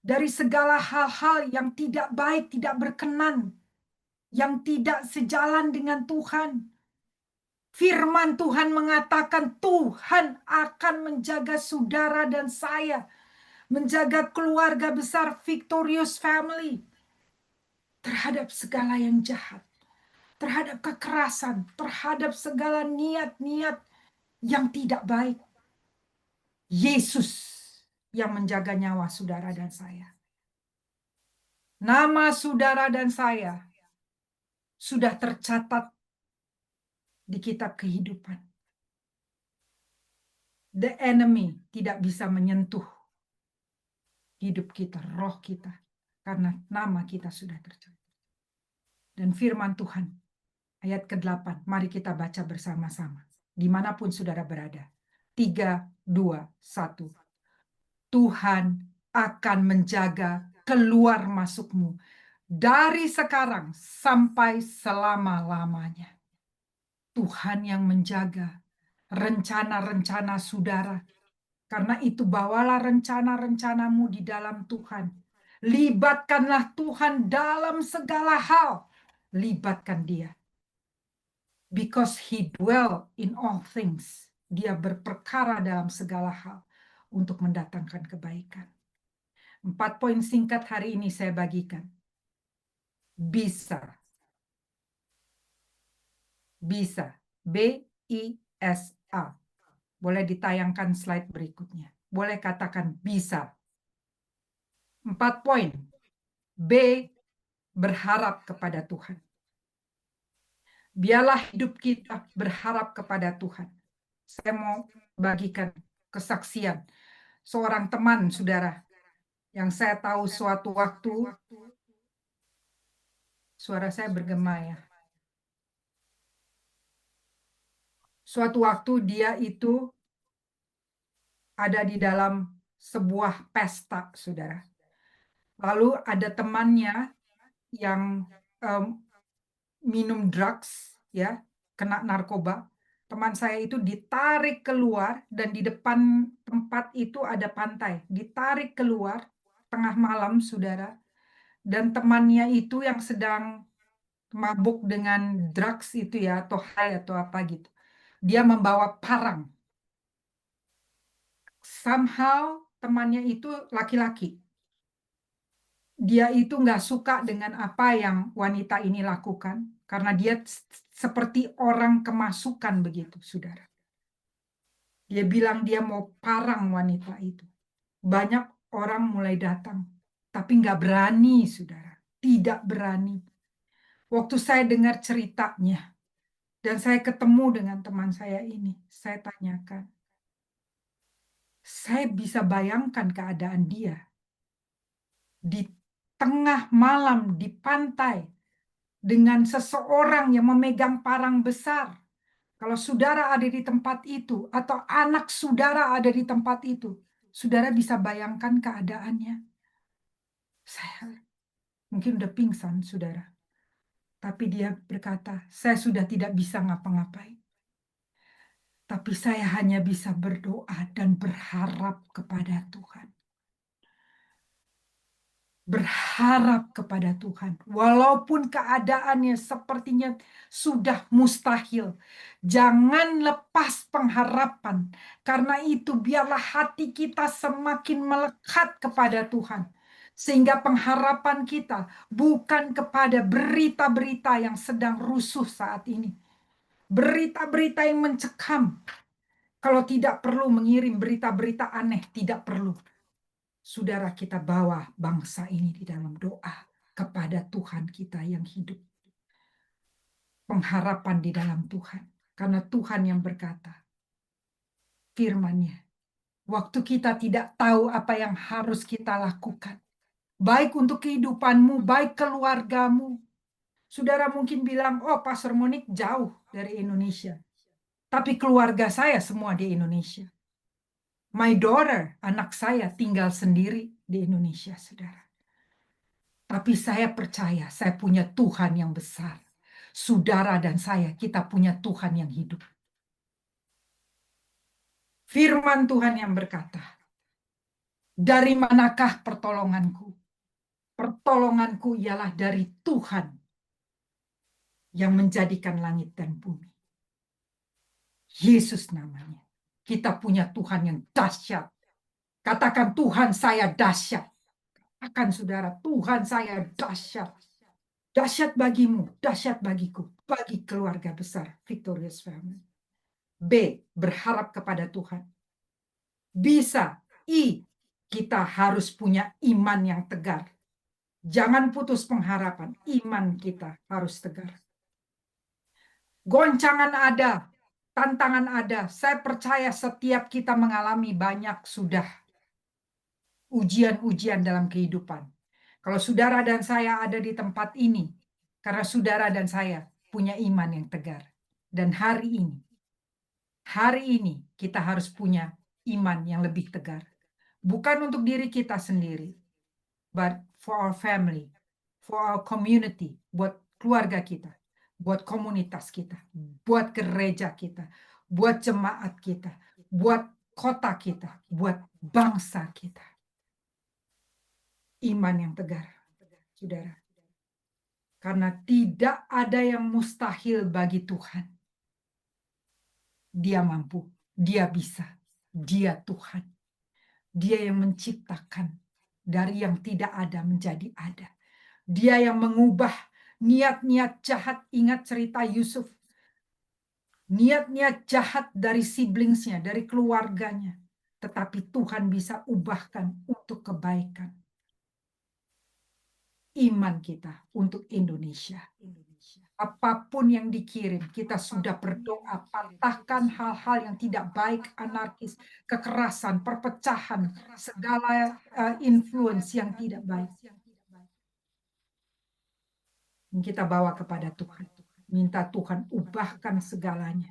dari segala hal-hal yang tidak baik, tidak berkenan, yang tidak sejalan dengan Tuhan. Firman Tuhan mengatakan Tuhan akan menjaga saudara dan saya, menjaga keluarga besar Victorious Family terhadap segala yang jahat, terhadap kekerasan, terhadap segala niat-niat yang tidak baik. Yesus yang menjaga nyawa saudara dan saya. Nama saudara dan saya sudah tercatat di kitab kehidupan. The enemy tidak bisa menyentuh hidup kita, roh kita, karena nama kita sudah tercatat. Dan firman Tuhan, ayat ke-8, mari kita baca bersama-sama. Dimanapun saudara berada. 3, 2, 1. Tuhan akan menjaga keluar masukmu dari sekarang sampai selama-lamanya. Tuhan yang menjaga rencana-rencana saudara. Karena itu bawalah rencana-rencanamu di dalam Tuhan. Libatkanlah Tuhan dalam segala hal. Libatkan dia. Because he dwell in all things. Dia berperkara dalam segala hal untuk mendatangkan kebaikan. 4 poin singkat hari ini saya bagikan. Bisa. Bisa. B-I-S-A. Boleh ditayangkan slide berikutnya. Boleh katakan bisa. 4 poin. B, berharap kepada Tuhan. Biarlah hidup kita berharap kepada Tuhan. Saya mau bagikan kesaksian seorang teman, saudara, yang saya tahu suatu waktu, suara saya bergema ya. Suatu waktu dia itu ada di dalam sebuah pesta, saudara. Lalu ada temannya yang minum drugs, ya, kena narkoba. Teman saya itu ditarik keluar dan di depan tempat itu ada pantai. Ditarik keluar tengah malam, saudara. Dan temannya itu yang sedang mabuk dengan drugs itu ya, atau high atau apa gitu. Dia membawa parang. Somehow temannya itu laki-laki. Dia itu nggak suka dengan apa yang wanita ini lakukan. Karena dia seperti orang kemasukan begitu, saudara. Dia bilang dia mau parang wanita itu. Banyak orang mulai datang. Tapi nggak berani, saudara. Tidak berani. Waktu saya dengar ceritanya, dan saya ketemu dengan teman saya ini, saya tanyakan. Saya bisa bayangkan keadaan dia. Di tengah malam di pantai, dengan seseorang yang memegang parang besar. Kalau saudara ada di tempat itu, atau anak saudara ada di tempat itu, saudara bisa bayangkan keadaannya. Saya mungkin udah pingsan, saudara. Tapi dia berkata, saya sudah tidak bisa ngapa-ngapain. Tapi saya hanya bisa berdoa dan berharap kepada Tuhan. Berharap kepada Tuhan. Walaupun keadaannya sepertinya sudah mustahil. Jangan lepas pengharapan. Karena itu biarlah hati kita semakin melekat kepada Tuhan. Sehingga pengharapan kita bukan kepada berita-berita yang sedang rusuh saat ini. Berita-berita yang mencekam. Kalau tidak perlu mengirim berita-berita aneh, tidak perlu. Saudara, kita bawa bangsa ini di dalam doa kepada Tuhan kita yang hidup. Pengharapan di dalam Tuhan. Karena Tuhan yang berkata, firman-Nya, waktu kita tidak tahu apa yang harus kita lakukan, baik untuk kehidupanmu, baik keluargamu. Saudara mungkin bilang, oh Pastor Monik jauh dari Indonesia. Tapi keluarga saya semua di Indonesia. My daughter, anak saya tinggal sendiri di Indonesia, saudara. Tapi saya percaya saya punya Tuhan yang besar. Saudara dan saya, kita punya Tuhan yang hidup. Firman Tuhan yang berkata, dari manakah pertolonganku? Pertolonganku ialah dari Tuhan yang menjadikan langit dan bumi. Yesus namanya. Kita punya Tuhan yang dahsyat. Katakan, Tuhan saya dahsyat. Akan saudara, Tuhan saya dahsyat. Dahsyat bagimu, dahsyat bagiku, bagi keluarga besar Victorious Family. B, berharap kepada Tuhan. Bisa. I, kita harus punya iman yang tegar. Jangan putus pengharapan. Iman kita harus tegar. Goncangan ada, tantangan ada. Saya percaya setiap kita mengalami banyak sudah ujian-ujian dalam kehidupan. Kalau saudara dan saya ada di tempat ini, karena saudara dan saya punya iman yang tegar. Dan hari ini kita harus punya iman yang lebih tegar. Bukan untuk diri kita sendiri, but for our family, for our community, buat keluarga kita, buat komunitas kita, buat gereja kita, buat jemaat kita, buat kota kita, buat bangsa kita. Iman yang tegar, saudara. Karena tidak ada yang mustahil bagi Tuhan. Dia mampu, dia bisa, dia Tuhan. Dia yang menciptakan dari yang tidak ada menjadi ada. Dia yang mengubah niat-niat jahat. Ingat cerita Yusuf. Niat-niat jahat dari siblingsnya, dari keluarganya. Tetapi Tuhan bisa ubahkan untuk kebaikan. Iman kita untuk Indonesia. Apapun yang dikirim, kita sudah berdoa. Patahkan hal-hal yang tidak baik, anarkis, kekerasan, perpecahan, segala influence yang tidak baik. Kita bawa kepada Tuhan. Minta Tuhan ubahkan segalanya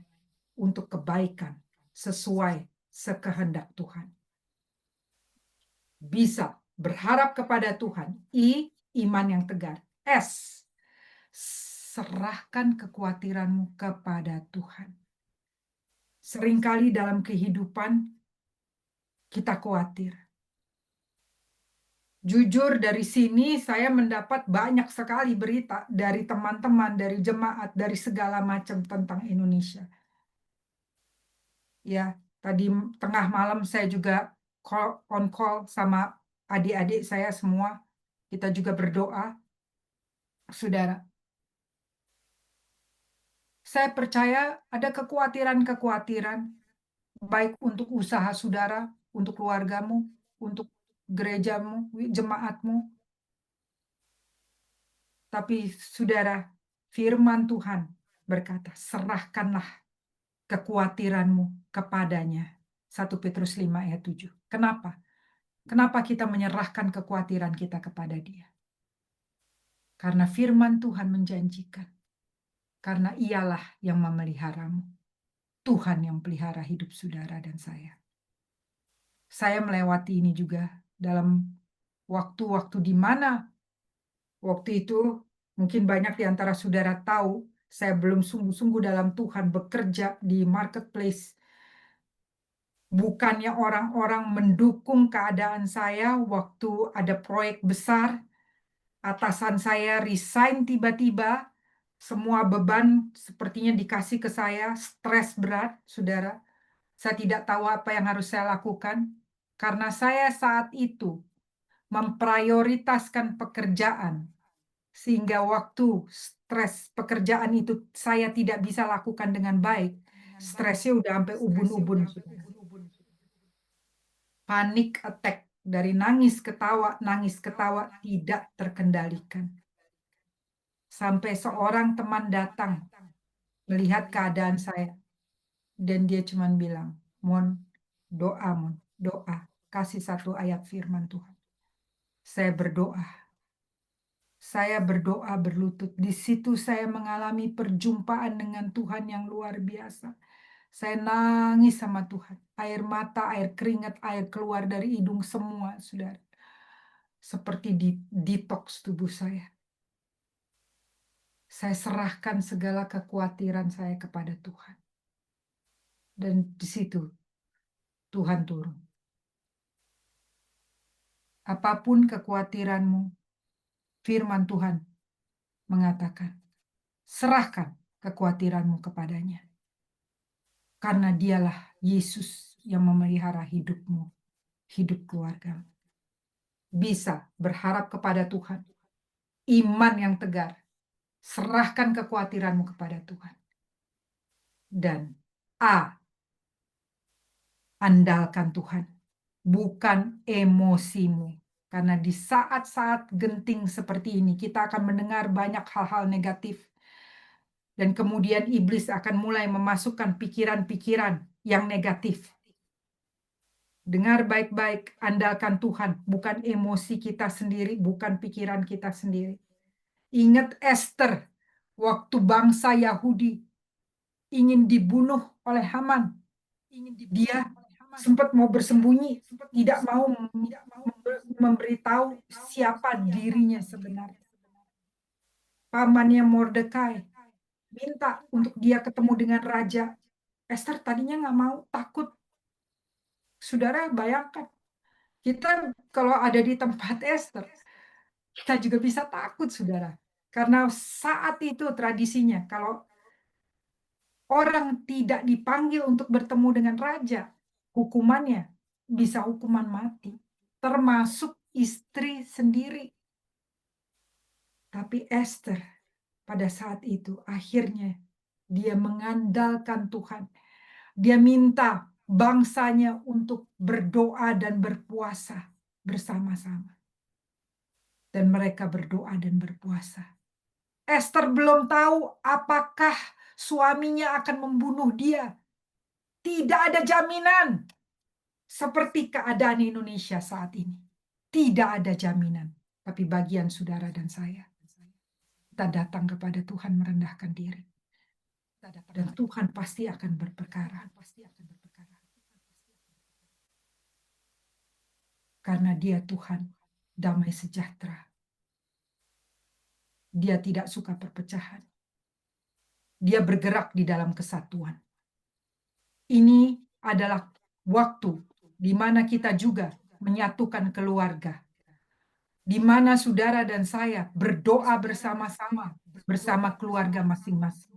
untuk kebaikan sesuai sekehendak Tuhan. Bisa berharap kepada Tuhan. I, iman yang tegar. S, serahkan kekhawatiranmu kepada Tuhan. Seringkali dalam kehidupan kita khawatir. Jujur dari sini saya mendapat banyak sekali berita dari teman-teman, dari jemaat, dari segala macam tentang Indonesia. Ya, tadi tengah malam saya juga on call sama adik-adik saya semua. Kita juga berdoa. Saudara, saya percaya ada kekhawatiran-kekhawatiran baik untuk usaha saudara, untuk keluargamu, untuk gerejamu, jemaatmu. Tapi saudara, firman Tuhan berkata, serahkanlah kekhawatiranmu kepadanya. 1 Petrus 5 ayat 7. Kenapa? Kenapa kita menyerahkan kekhawatiran kita kepada Dia? Karena firman Tuhan menjanjikan. Karena ialah yang memeliharamu. Tuhan yang pelihara hidup saudara dan saya. Saya melewati ini juga dalam waktu-waktu di mana waktu itu Mungkin banyak di antara saudara tahu, saya belum sungguh-sungguh dalam Tuhan bekerja di marketplace. Bukannya orang-orang mendukung keadaan saya waktu ada proyek besar, atasan saya resign tiba-tiba, semua beban sepertinya dikasih ke saya, stres berat, saudara. Saya tidak tahu apa yang harus saya lakukan, karena saya saat itu memprioritaskan pekerjaan, sehingga waktu stres pekerjaan itu saya tidak bisa lakukan dengan baik. Stresnya udah sampai ubun-ubun, saudara. Panik attack, dari nangis ketawa tidak terkendalikan. Sampai seorang teman datang melihat keadaan saya, dan dia cuma bilang, Mon, doa, kasih satu ayat firman Tuhan. Saya berdoa berlutut. Di situ saya mengalami perjumpaan dengan Tuhan yang luar biasa. Saya nangis sama Tuhan. Air mata, air keringat, air keluar dari hidung semua, saudara. Seperti detox tubuh saya. Saya serahkan segala kekhawatiran saya kepada Tuhan. Dan di situ Tuhan turun. Apapun kekhawatiranmu, firman Tuhan mengatakan, serahkan kekhawatiranmu kepadanya. Karena dialah Yesus yang memelihara hidupmu, hidup keluargamu. Bisa berharap kepada Tuhan. Iman yang tegar. Serahkan kekhawatiranmu kepada Tuhan. Dan andalkan Tuhan. Bukan emosimu. Karena di saat-saat genting seperti ini, kita akan mendengar banyak hal-hal negatif. Dan kemudian iblis akan mulai memasukkan pikiran-pikiran yang negatif. Dengar baik-baik, andalkan Tuhan, bukan emosi kita sendiri, bukan pikiran kita sendiri. Ingat Esther, waktu bangsa Yahudi ingin dibunuh oleh Haman. Dia sempat mau bersembunyi, tidak mau memberitahu siapa dirinya sebenarnya. Pamannya Mordekai minta untuk dia ketemu dengan raja. Esther tadinya nggak mau, takut. Saudara bayangkan, kita kalau ada di tempat Esther, kita juga bisa takut, saudara. Karena saat itu tradisinya, kalau orang tidak dipanggil untuk bertemu dengan raja, hukumannya bisa hukuman mati, termasuk istri sendiri. Tapi Esther pada saat itu akhirnya dia mengandalkan Tuhan. Dia minta bangsanya untuk berdoa dan berpuasa bersama-sama. Dan mereka berdoa dan berpuasa. Esther belum tahu apakah suaminya akan membunuh dia. Tidak ada jaminan. Seperti keadaan Indonesia saat ini. Tidak ada jaminan. Tapi bagian saudara dan saya, kita datang kepada Tuhan merendahkan diri. Dan Tuhan pasti akan berperkara. Karena dia Tuhan damai sejahtera. Dia tidak suka perpecahan. Dia bergerak di dalam kesatuan. Ini adalah waktu di mana kita juga menyatukan keluarga. Di mana saudara dan saya berdoa bersama-sama bersama keluarga masing-masing.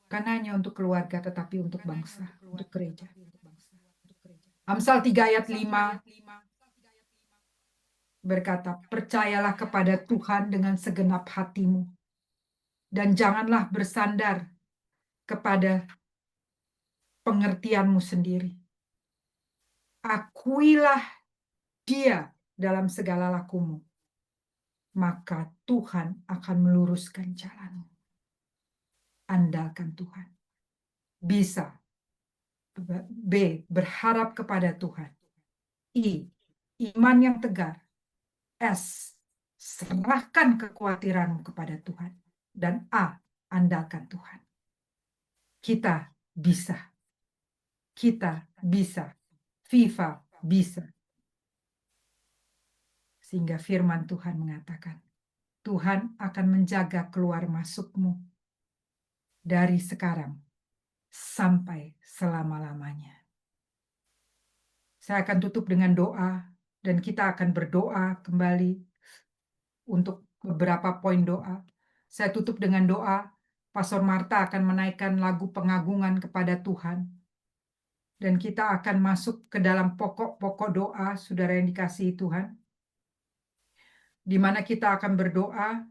Bukan hanya untuk keluarga tetapi untuk bangsa, untuk gereja. Amsal 3 ayat 5 berkata, percayalah kepada Tuhan dengan segenap hatimu. Dan janganlah bersandar kepada pengertianmu sendiri. Akuilah dia dalam segala lakumu. Maka Tuhan akan meluruskan jalanmu. Andalkan Tuhan. Bisa. B. Berharap kepada Tuhan. I. Iman yang tegar. S. Serahkan kekhawatiranmu kepada Tuhan. Dan A. Andalkan Tuhan. Kita bisa. Kita bisa. Viva bisa. Sehingga firman Tuhan mengatakan, Tuhan akan menjaga keluar masukmu dari sekarang sampai selama-lamanya. Saya akan tutup dengan doa dan kita akan berdoa kembali untuk beberapa poin doa. Saya tutup dengan doa. Pastor Marta akan menaikkan lagu pengagungan kepada Tuhan. Dan kita akan masuk ke dalam pokok-pokok doa, saudara yang dikasihi Tuhan. Di mana kita akan berdoa.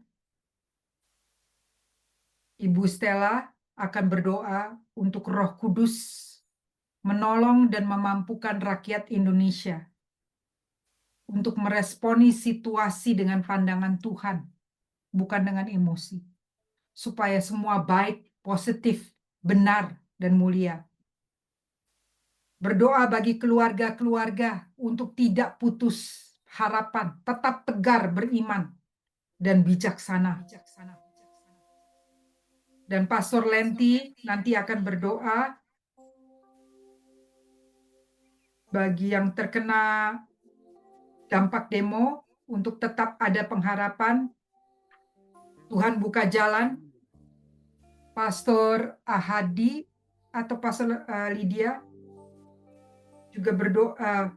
Ibu Stella akan berdoa untuk Roh Kudus menolong dan memampukan rakyat Indonesia untuk meresponi situasi dengan pandangan Tuhan, bukan dengan emosi, supaya semua baik, positif, benar, dan mulia. Berdoa bagi keluarga-keluarga untuk tidak putus harapan, tetap tegar beriman, dan bijaksana. Dan Pastor Lenti nanti akan berdoa bagi yang terkena dampak demo untuk tetap ada pengharapan. Tuhan buka jalan. Pastor Ahadi atau Pastor Lydia juga berdoa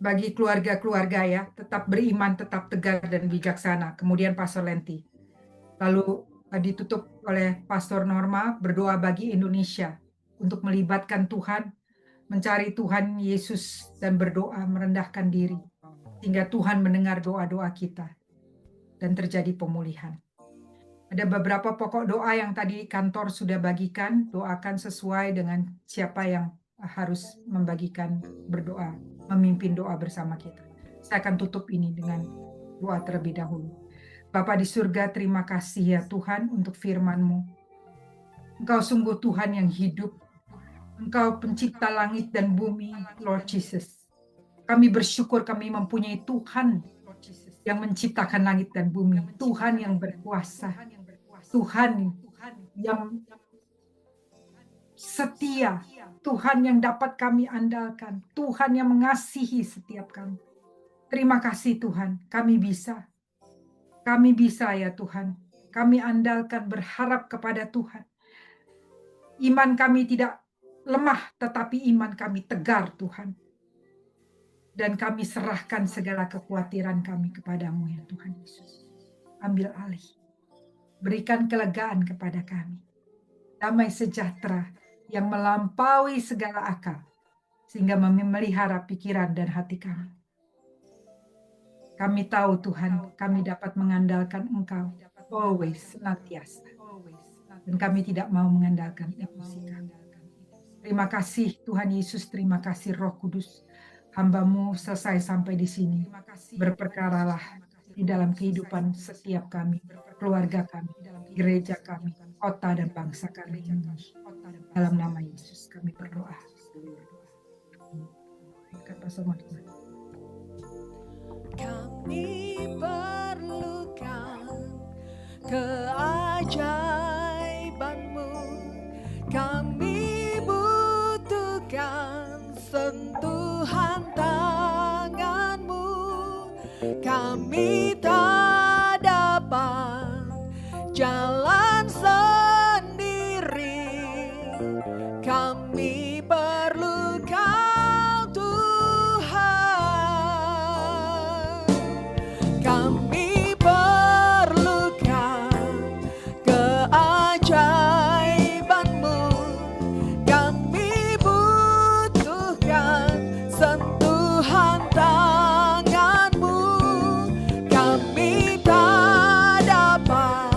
bagi keluarga-keluarga ya, tetap beriman, tetap tegar dan bijaksana. Kemudian Pastor Lenti. Lalu ditutup oleh Pastor Norma berdoa bagi Indonesia untuk melibatkan Tuhan, mencari Tuhan Yesus dan berdoa merendahkan diri sehingga Tuhan mendengar doa-doa kita dan terjadi pemulihan. Ada beberapa pokok doa yang tadi kantor sudah bagikan, doakan sesuai dengan siapa yang harus membagikan berdoa, memimpin doa bersama kita. Saya akan tutup ini dengan doa terlebih dahulu. Bapa di surga, terima kasih ya Tuhan untuk firman-Mu. Engkau sungguh Tuhan yang hidup. Engkau pencipta langit dan bumi, Lord Jesus. Kami bersyukur kami mempunyai Tuhan yang menciptakan langit dan bumi. Tuhan yang berkuasa. Tuhan yang setia. Tuhan yang dapat kami andalkan. Tuhan yang mengasihi setiap kami. Terima kasih Tuhan, kami bisa. Kami bisa ya Tuhan. Kami andalkan berharap kepada Tuhan. Iman kami tidak lemah, tetapi iman kami tegar Tuhan. Dan kami serahkan segala kekhawatiran kami kepadamu ya Tuhan Yesus. Ambil alih. Berikan kelegaan kepada kami. Damai sejahtera yang melampaui segala akal. Sehingga memelihara pikiran dan hati kami. Kami tahu Tuhan, kami dapat mengandalkan Engkau. Always, senantiasa. Dan kami tidak mau mengandalkan emosi kami. Terima kasih Tuhan Yesus, terima kasih Roh Kudus. Hamba-Mu selesai sampai di sini. Berperkaralah di dalam kehidupan setiap kami, keluarga kami, gereja kami, kota dan bangsa kami. Dalam nama Yesus kami berdoa. Kami perlukan keajaiban-Mu. Kami butuhkan sentuhan tangan-Mu. Kami tak dapat jalan sendiri. Kami perlu Kau Tuhan. Kami perlukan keajaiban-Mu. Kami butuhkan sentuhan tangan-Mu. Kami tak dapat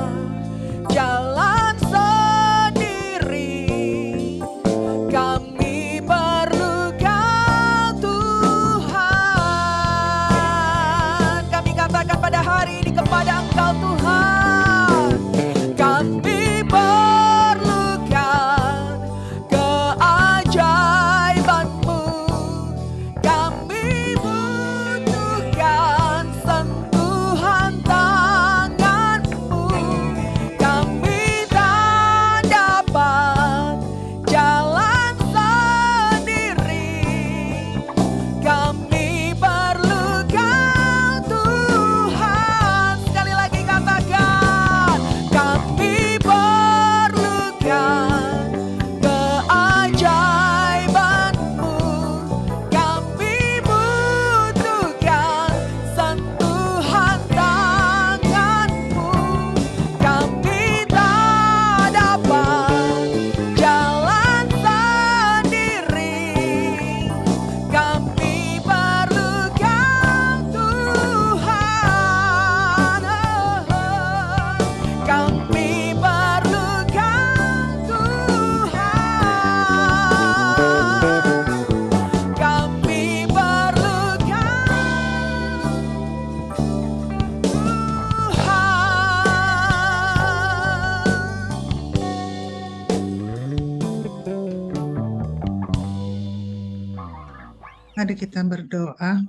Mari kita berdoa.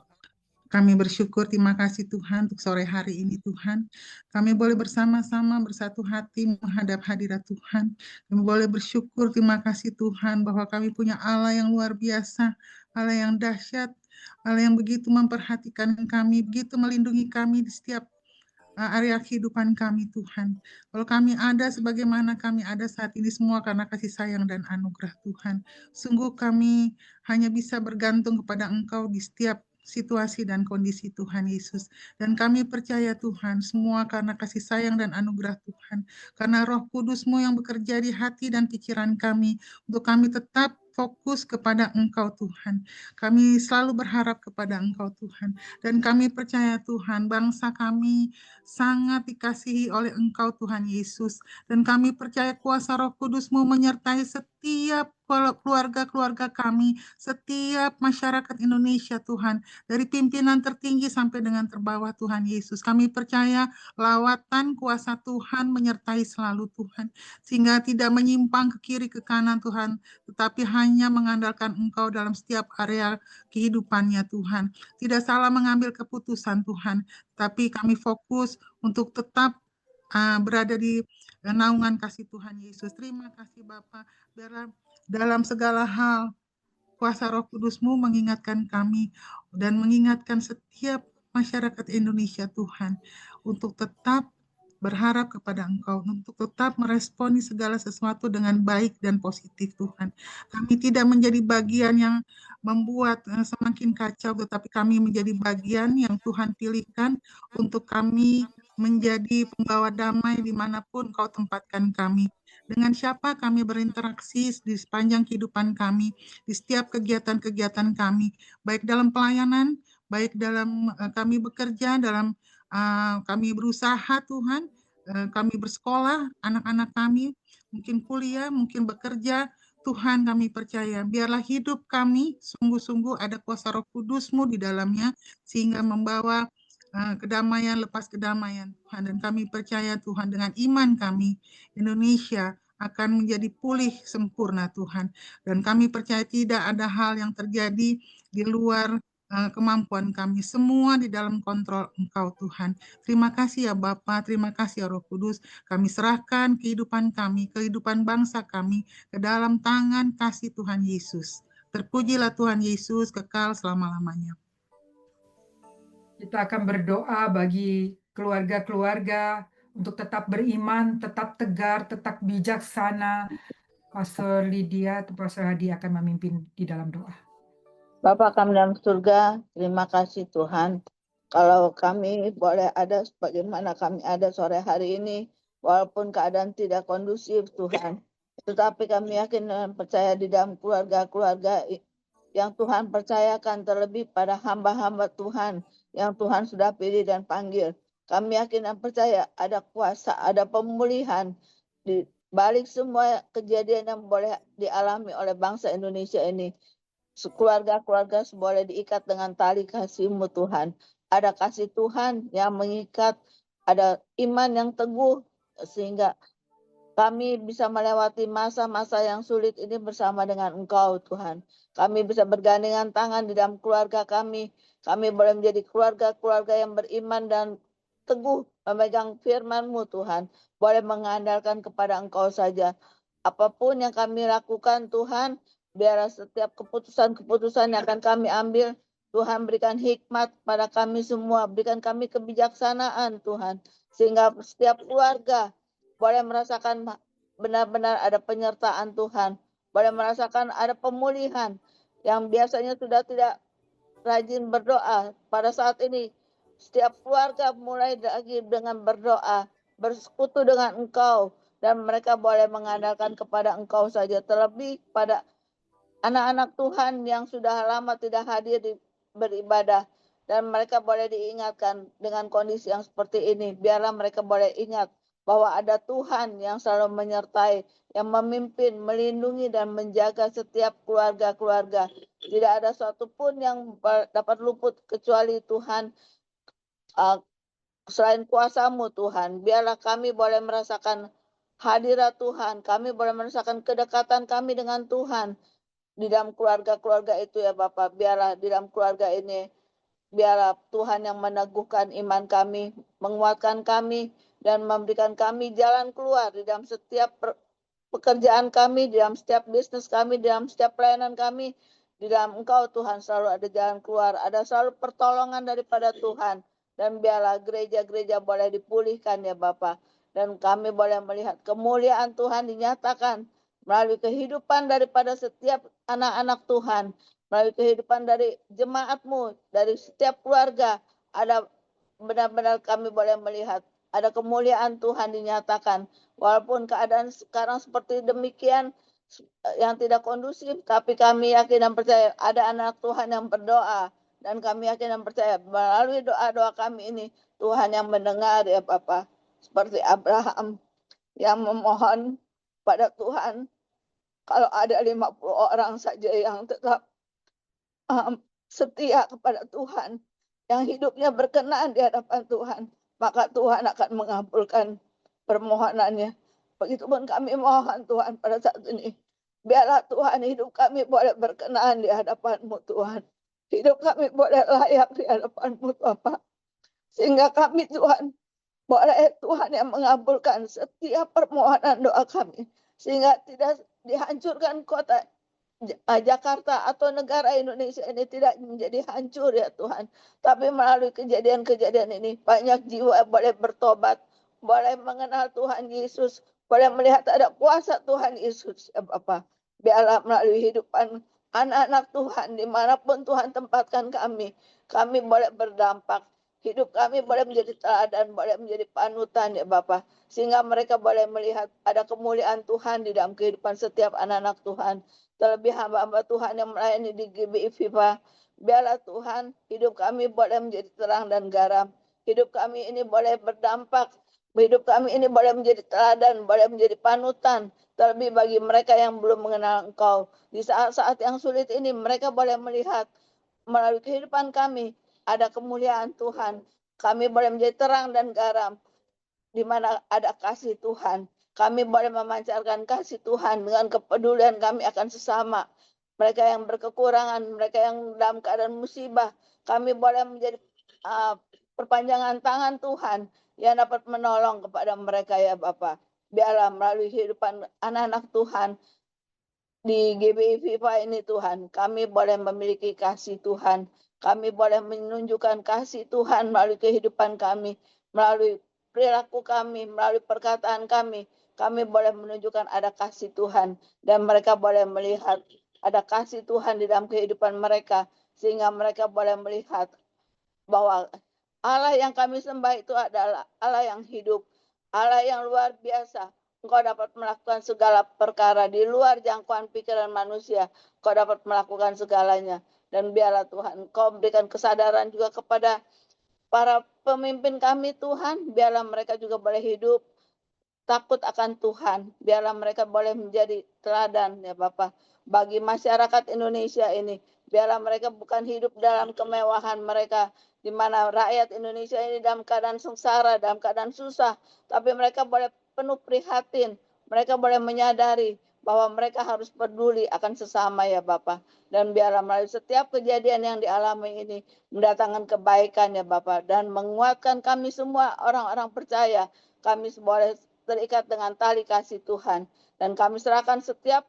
Kami bersyukur, terima kasih Tuhan untuk sore hari ini Tuhan. Kami boleh bersama-sama bersatu hati menghadap hadirat Tuhan. Kami boleh bersyukur, terima kasih Tuhan bahwa kami punya Allah yang luar biasa, Allah yang dahsyat, Allah yang begitu memperhatikan kami, begitu melindungi kami di setiap area kehidupan kami Tuhan. Kalau kami ada sebagaimana kami ada saat ini semua karena kasih sayang dan anugerah Tuhan. Sungguh kami hanya bisa bergantung kepada Engkau di setiap situasi dan kondisi Tuhan Yesus. Dan kami percaya Tuhan, semua karena kasih sayang dan anugerah Tuhan. Karena Roh Kudus-Mu yang bekerja di hati dan pikiran kami, untuk kami tetap fokus kepada Engkau Tuhan. Kami selalu berharap kepada Engkau Tuhan. Dan kami percaya Tuhan, bangsa kami sangat dikasihi oleh Engkau Tuhan Yesus. Dan kami percaya kuasa Roh Kudus-Mu menyertai setiap keluarga-keluarga kami, setiap masyarakat Indonesia Tuhan, dari pimpinan tertinggi sampai dengan terbawah Tuhan Yesus. Kami percaya lawatan kuasa Tuhan menyertai selalu Tuhan, sehingga tidak menyimpang ke kiri ke kanan Tuhan, tetapi hanya mengandalkan Engkau dalam setiap area kehidupannya Tuhan. Tidak salah mengambil keputusan Tuhan, tapi kami fokus untuk tetap berada di naungan kasih Tuhan Yesus. Terima kasih Bapa. Biarlah dalam segala hal kuasa Roh Kudus-Mu mengingatkan kami dan mengingatkan setiap masyarakat Indonesia Tuhan untuk tetap berharap kepada Engkau, untuk tetap meresponi segala sesuatu dengan baik dan positif Tuhan. Kami tidak menjadi bagian yang membuat semakin kacau, tetapi kami menjadi bagian yang Tuhan pilihkan untuk kami menjadi pembawa damai dimanapun Engkau tempatkan kami. Dengan siapa kami berinteraksi di sepanjang kehidupan kami, di setiap kegiatan-kegiatan kami, baik dalam pelayanan, baik dalam kami bekerja, dalam kami berusaha Tuhan, kami bersekolah, anak-anak kami mungkin kuliah, mungkin bekerja, Tuhan kami percaya, biarlah hidup kami sungguh-sungguh ada kuasa Roh Kudus-Mu di dalamnya, sehingga membawa kedamaian lepas kedamaian Tuhan. Dan kami percaya Tuhan dengan iman kami, Indonesia akan menjadi pulih sempurna Tuhan. Dan kami percaya tidak ada hal yang terjadi di luar kemampuan kami, semua di dalam kontrol Engkau Tuhan. Terima kasih ya Bapa, terima kasih ya Roh Kudus. Kami serahkan kehidupan kami, kehidupan bangsa kami ke dalam tangan kasih Tuhan Yesus. Terpujilah Tuhan Yesus kekal selama-lamanya. Kita akan berdoa bagi keluarga-keluarga untuk tetap beriman, tetap tegar, tetap bijaksana. Pastor Lydia atau Pastor Hadi akan memimpin di dalam doa. Bapa kami dalam surga, terima kasih Tuhan. Kalau kami boleh ada sebagaimana kami ada sore hari ini, walaupun keadaan tidak kondusif Tuhan, tetapi kami yakin dan percaya di dalam keluarga-keluarga yang Tuhan percayakan, terlebih pada hamba-hamba Tuhan yang Tuhan sudah pilih dan panggil. Kami yakin dan percaya ada kuasa, ada pemulihan di balik semua kejadian yang boleh dialami oleh bangsa Indonesia ini. Keluarga-keluarga boleh diikat dengan tali kasih-Mu Tuhan. Ada kasih Tuhan yang mengikat, ada iman yang teguh, sehingga kami bisa melewati masa-masa yang sulit ini bersama dengan Engkau Tuhan. Kami bisa bergandengan tangan di dalam keluarga kami. Kami boleh menjadi keluarga-keluarga yang beriman dan teguh memegang firman-Mu Tuhan. Boleh mengandalkan kepada Engkau saja. Apapun yang kami lakukan Tuhan, biarlah setiap keputusan-keputusan yang akan kami ambil, Tuhan berikan hikmat pada kami semua, berikan kami kebijaksanaan Tuhan, sehingga setiap keluarga boleh merasakan benar-benar ada penyertaan Tuhan, boleh merasakan ada pemulihan yang biasanya sudah tidak rajin berdoa. Pada saat ini, setiap keluarga mulai lagi dengan berdoa, bersekutu dengan Engkau, dan mereka boleh mengandalkan kepada Engkau saja, terlebih pada anak-anak Tuhan yang sudah lama tidak hadir beribadah, dan mereka boleh diingatkan dengan kondisi yang seperti ini. Biarlah mereka boleh ingat bahwa ada Tuhan yang selalu menyertai, yang memimpin, melindungi, dan menjaga setiap keluarga-keluarga. Tidak ada satupun yang dapat luput kecuali Tuhan. Selain kuasa-Mu Tuhan, biarlah kami boleh merasakan hadirat Tuhan, kami boleh merasakan kedekatan kami dengan Tuhan. di dalam keluarga-keluarga itu ya Bapak. Biarlah di dalam keluarga ini, biarlah Tuhan yang meneguhkan iman kami, menguatkan kami, dan memberikan kami jalan keluar di dalam setiap pekerjaan kami, di dalam setiap bisnis kami, di dalam setiap pelayanan kami. Di dalam Engkau Tuhan selalu ada jalan keluar, ada selalu pertolongan daripada Tuhan. Dan biarlah gereja-gereja boleh dipulihkan ya Bapak. Dan kami boleh melihat kemuliaan Tuhan dinyatakan melalui kehidupan daripada setiap anak-anak Tuhan, melalui kehidupan dari jemaat-Mu, dari setiap keluarga. Ada benar-benar kami boleh melihat ada kemuliaan Tuhan dinyatakan. Walaupun keadaan sekarang seperti demikian yang tidak kondusif, tapi kami yakin dan percaya ada anak Tuhan yang berdoa. Dan kami yakin dan percaya melalui doa-doa kami ini, Tuhan yang mendengar ya Bapak. Seperti Abraham yang memohon pada Tuhan, kalau ada 50 orang saja yang tetap setia kepada Tuhan, yang hidupnya berkenan di hadapan Tuhan, maka Tuhan akan mengabulkan permohonannya. Begitupun kami mohon Tuhan pada saat ini. Biarlah Tuhan hidup kami boleh berkenan di hadapan-Mu Tuhan. Hidup kami boleh layak di hadapan-Mu Bapak. Sehingga kami Tuhan, boleh Tuhan yang mengabulkan setiap permohonan doa kami. Sehingga tidak dihancurkan kota Jakarta atau negara Indonesia ini tidak menjadi hancur ya Tuhan. Tapi melalui kejadian-kejadian ini banyak jiwa boleh bertobat, boleh mengenal Tuhan Yesus, boleh melihat ada kuasa Tuhan Yesus ya Bapak. Biarlah melalui hidupan anak-anak Tuhan dimanapun Tuhan tempatkan kami boleh berdampak. Hidup kami boleh menjadi teladan, boleh menjadi panutan ya Bapak. Sehingga mereka boleh melihat ada kemuliaan Tuhan di dalam kehidupan setiap anak-anak Tuhan. Terlebih hamba-hamba Tuhan yang melayani di GBI FIFA. Biarlah Tuhan hidup kami boleh menjadi terang dan garam. Hidup kami ini boleh berdampak. Hidup kami ini boleh menjadi teladan, boleh menjadi panutan. Terlebih bagi mereka yang belum mengenal Engkau. Di saat-saat yang sulit ini mereka boleh melihat melalui kehidupan kami ada kemuliaan Tuhan. Kami boleh menjadi terang dan garam di mana ada kasih Tuhan. Kami boleh memancarkan kasih Tuhan dengan kepedulian kami akan sesama. Mereka yang berkekurangan, mereka yang dalam keadaan musibah, kami boleh menjadi perpanjangan tangan Tuhan yang dapat menolong kepada mereka ya Bapak. Biarlah melalui kehidupan anak-anak Tuhan di GBI FIFA ini Tuhan, kami boleh memiliki kasih Tuhan. Kami boleh menunjukkan kasih Tuhan melalui kehidupan kami, melalui perilaku kami, melalui perkataan kami. Kami boleh menunjukkan ada kasih Tuhan. Dan mereka boleh melihat ada kasih Tuhan di dalam kehidupan mereka. Sehingga mereka boleh melihat bahwa Allah yang kami sembah itu adalah Allah yang hidup. Allah yang luar biasa. Engkau dapat melakukan segala perkara di luar jangkauan pikiran manusia. Engkau dapat melakukan segalanya. Dan biarlah Tuhan, Engkau berikan kesadaran juga kepada para pemimpin kami Tuhan. Biarlah mereka juga boleh hidup takut akan Tuhan. Biarlah mereka boleh menjadi teladan ya Bapak. Bagi masyarakat Indonesia ini. Biarlah mereka bukan hidup dalam kemewahan mereka. Di mana rakyat Indonesia ini dalam keadaan sengsara, dalam keadaan susah. Tapi mereka boleh penuh prihatin. Mereka boleh menyadari bahwa mereka harus peduli akan sesama ya Bapak. Dan biarlah melalui setiap kejadian yang dialami ini mendatangkan kebaikan ya Bapak. Dan menguatkan kami semua orang-orang percaya. Kami boleh terikat dengan tali kasih Tuhan. Dan kami serahkan setiap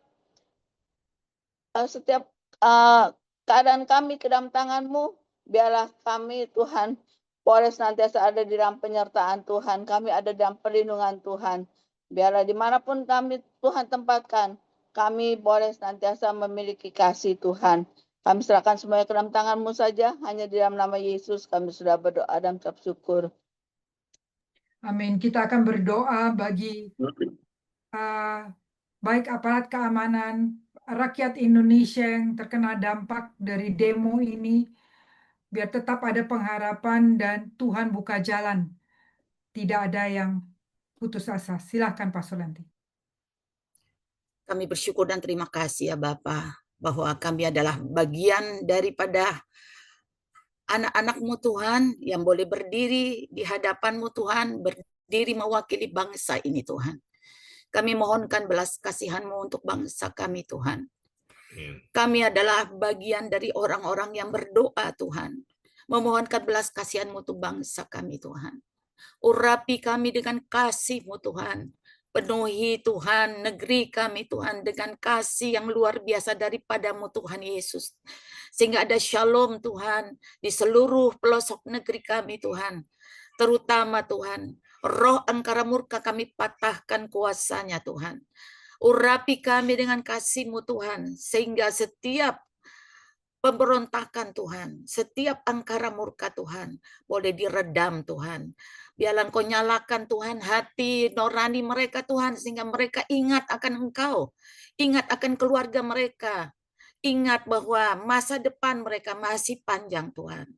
keadaan kami ke dalam tangan-Mu. Biarlah kami Tuhan boleh senantiasa ada di dalam penyertaan Tuhan. Kami ada dalam perlindungan Tuhan. Biarlah dimanapun kami Tuhan tempatkan, kami boleh senantiasa memiliki kasih Tuhan. Kami serahkan semuanya ke dalam tangan-Mu saja. Hanya di dalam nama Yesus kami sudah berdoa dan mengucap syukur. Amin. Kita akan berdoa bagi baik aparat keamanan, rakyat Indonesia yang terkena dampak dari demo ini, biar tetap ada pengharapan dan Tuhan buka jalan. Tidak ada yang putus asa. Silahkan Pak Sulanti. Kami bersyukur dan terima kasih ya Bapa, bahwa kami adalah bagian daripada anak-anak-Mu Tuhan yang boleh berdiri di hadapan-Mu Tuhan, berdiri mewakili bangsa ini Tuhan. Kami mohonkan belas kasihan-Mu untuk bangsa kami Tuhan. Kami adalah bagian dari orang-orang yang berdoa, Tuhan. Memohonkan belas kasihan-Mu untuk bangsa kami, Tuhan. Urapi kami dengan kasih-Mu, Tuhan. Penuhi, Tuhan, negeri kami, Tuhan, dengan kasih yang luar biasa daripada-Mu, Tuhan Yesus. Sehingga ada shalom, Tuhan, di seluruh pelosok negeri kami, Tuhan. Terutama, Tuhan, roh angkara murka kami patahkan kuasanya, Tuhan. Urapi kami dengan kasih-Mu, Tuhan, sehingga setiap pemberontakan, Tuhan, setiap angkara murka, Tuhan, boleh diredam, Tuhan. Biarlah Engkau nyalakan, Tuhan, hati nurani mereka, Tuhan, sehingga mereka ingat akan Engkau, ingat akan keluarga mereka, ingat bahwa masa depan mereka masih panjang, Tuhan.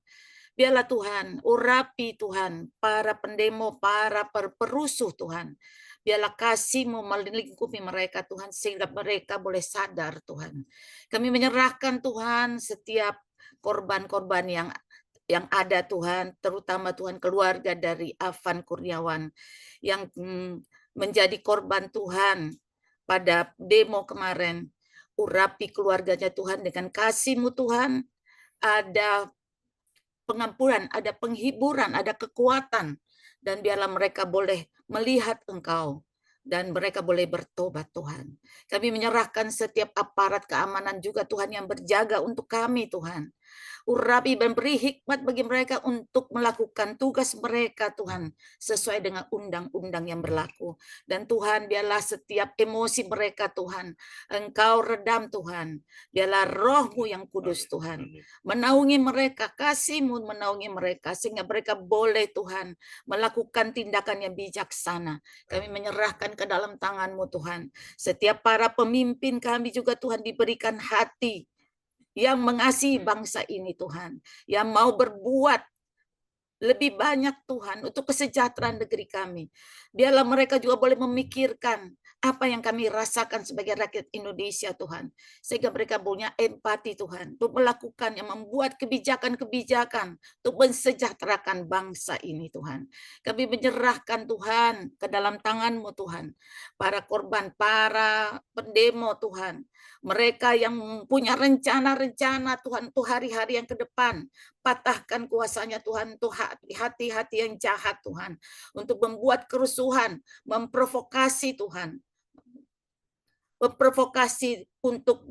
Biarlah Tuhan, urapi Tuhan, para pendemo, para perusuh, Tuhan. Biarlah kasih-Mu melingkupi mereka, Tuhan, sehingga mereka boleh sadar, Tuhan. Kami menyerahkan, Tuhan, setiap korban-korban yang ada, Tuhan, terutama Tuhan keluarga dari Afan Kurniawan yang menjadi korban, Tuhan, pada demo kemarin. Urapi keluarganya, Tuhan, dengan kasih-Mu, Tuhan. Ada pengampunan, ada penghiburan, ada kekuatan, dan biarlah mereka boleh melihat Engkau dan mereka boleh bertobat, Tuhan. Kami menyerahkan setiap aparat keamanan juga, Tuhan, yang berjaga untuk kami, Tuhan. Urapi dan beri hikmat bagi mereka untuk melakukan tugas mereka, Tuhan, sesuai dengan undang-undang yang berlaku. Dan Tuhan, biarlah setiap emosi mereka, Tuhan, Engkau redam, Tuhan. Biarlah Roh-Mu yang kudus, Tuhan, menaungi mereka, kasih-Mu menaungi mereka, sehingga mereka boleh, Tuhan, melakukan tindakan yang bijaksana. Kami menyerahkan ke dalam tangan-Mu, Tuhan. Setiap para pemimpin kami juga, Tuhan, diberikan hati yang mengasihi bangsa ini, Tuhan, yang mau berbuat lebih banyak, Tuhan, untuk kesejahteraan negeri kami. Biarlah mereka juga boleh memikirkan apa yang kami rasakan sebagai rakyat Indonesia, Tuhan, sehingga mereka punya empati, Tuhan, untuk melakukan yang membuat kebijakan-kebijakan untuk mensejahterakan bangsa ini, Tuhan. Kami menyerahkan, Tuhan, ke dalam tangan-Mu, Tuhan, para korban, para pendemo, Tuhan, mereka yang punya rencana-rencana, Tuhan, untuk hari-hari yang ke depan. Patahkan kuasanya, Tuhan, untuk hati-hati yang jahat, Tuhan, untuk membuat kerusuhan, memprovokasi, Tuhan, memprovokasi untuk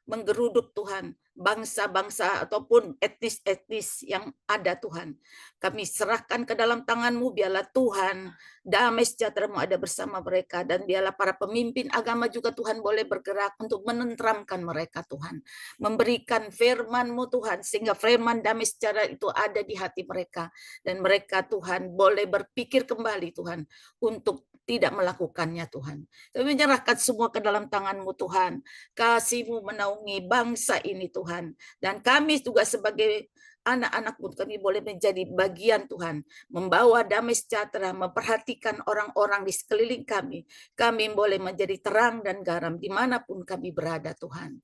menggeruduk, Tuhan, bangsa-bangsa ataupun etnis-etnis yang ada, Tuhan. Kami serahkan ke dalam tangan-Mu, biarlah Tuhan, damai sejahtera-Mu ada bersama mereka, dan biarlah para pemimpin agama juga, Tuhan, boleh bergerak untuk menenteramkan mereka, Tuhan. Memberikan firman-Mu, Tuhan, sehingga firman damai sejahtera itu ada di hati mereka, dan mereka, Tuhan, boleh berpikir kembali, Tuhan, untuk tidak melakukannya, Tuhan. Kami menyerahkan semua ke dalam tangan-Mu, Tuhan. Kasih-Mu menaungi bangsa ini, Tuhan. Dan kami juga sebagai anak-anak-Mu, kami boleh menjadi bagian, Tuhan, membawa damai sejahtera, memperhatikan orang-orang di sekeliling kami. Kami boleh menjadi terang dan garam dimanapun kami berada, Tuhan.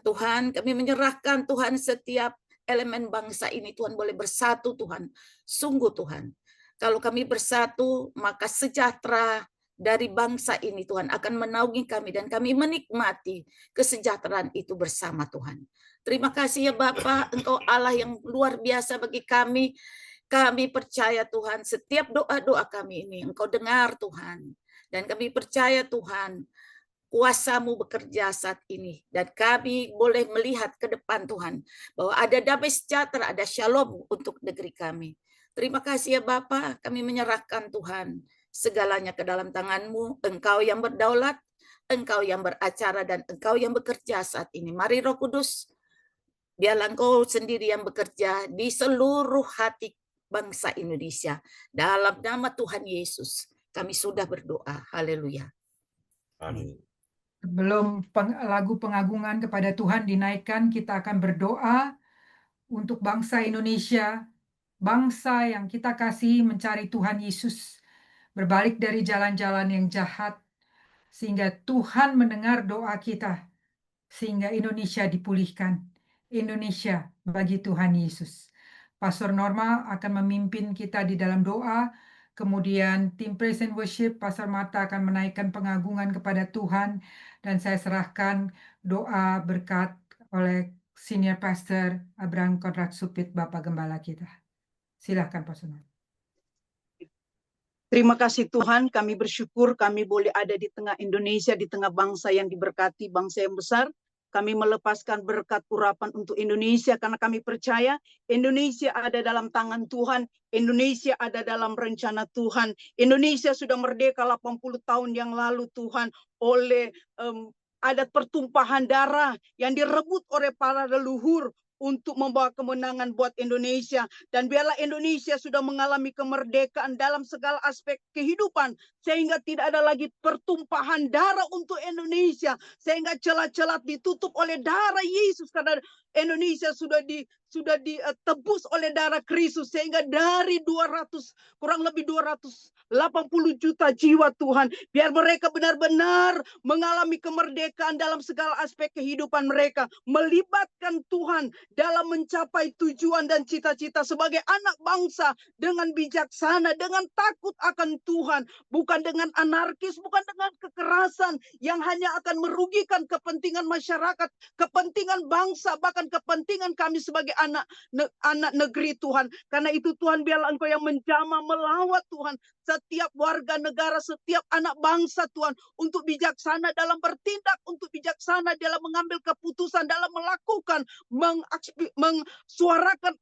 Tuhan, kami menyerahkan, Tuhan, setiap elemen bangsa ini, Tuhan, boleh bersatu, Tuhan. Sungguh, Tuhan, kalau kami bersatu, maka sejahtera dari bangsa ini, Tuhan, akan menaungi kami, dan kami menikmati kesejahteraan itu bersama, Tuhan. Terima kasih ya Bapa, Engkau Allah yang luar biasa bagi kami. Kami percaya, Tuhan, setiap doa-doa kami ini Engkau dengar, Tuhan. Dan kami percaya, Tuhan, kuasa-Mu bekerja saat ini, dan kami boleh melihat ke depan, Tuhan, bahwa ada damai sejahtera, ada shalom untuk negeri kami. Terima kasih ya Bapa, kami menyerahkan, Tuhan, segalanya ke dalam tangan-Mu. Engkau yang berdaulat, Engkau yang beracara, dan Engkau yang bekerja saat ini. Mari Roh Kudus, biarlah Engkau sendiri yang bekerja di seluruh hati bangsa Indonesia. Dalam nama Tuhan Yesus, kami sudah berdoa. Haleluya. Amin. Sebelum lagu pengagungan kepada Tuhan dinaikkan, kita akan berdoa untuk bangsa Indonesia, bangsa yang kita kasihi mencari Tuhan Yesus, berbalik dari jalan-jalan yang jahat, sehingga Tuhan mendengar doa kita, sehingga Indonesia dipulihkan. Indonesia bagi Tuhan Yesus. Pastor Norma akan memimpin kita di dalam doa. Kemudian tim Praise and Worship, Pastor Marta akan menaikkan pengagungan kepada Tuhan. Dan saya serahkan doa berkat oleh Senior Pastor Abraham Konrad Supit, Bapak Gembala kita. Silahkan Pastor Marta. Terima kasih Tuhan, kami bersyukur kami boleh ada di tengah Indonesia, di tengah bangsa yang diberkati, bangsa yang besar. Kami melepaskan berkat urapan untuk Indonesia karena kami percaya Indonesia ada dalam tangan Tuhan, Indonesia ada dalam rencana Tuhan. Indonesia sudah merdeka 80 tahun yang lalu Tuhan oleh ada pertumpahan darah yang direbut oleh para leluhur untuk membawa kemenangan buat Indonesia. Dan biarlah Indonesia sudah mengalami kemerdekaan dalam segala aspek kehidupan, sehingga tidak ada lagi pertumpahan darah untuk Indonesia, sehingga celah-celah ditutup oleh darah Yesus, karena Indonesia sudah ditebus oleh darah Kristus, sehingga dari kurang lebih 280 juta jiwa Tuhan, biar mereka benar-benar mengalami kemerdekaan dalam segala aspek kehidupan mereka, melibatkan Tuhan dalam mencapai tujuan dan cita-cita sebagai anak bangsa dengan bijaksana, dengan takut akan Tuhan, bukan dengan anarkis, bukan dengan kekerasan yang hanya akan merugikan kepentingan masyarakat, kepentingan bangsa, bahkan kepentingan kami sebagai anak negeri Tuhan. Karena itu Tuhan, biarlah Engkau yang menjamah melawat Tuhan setiap warga negara, setiap anak bangsa Tuhan, untuk bijaksana dalam bertindak, untuk bijaksana dalam mengambil keputusan, dalam melakukan, mensuarakan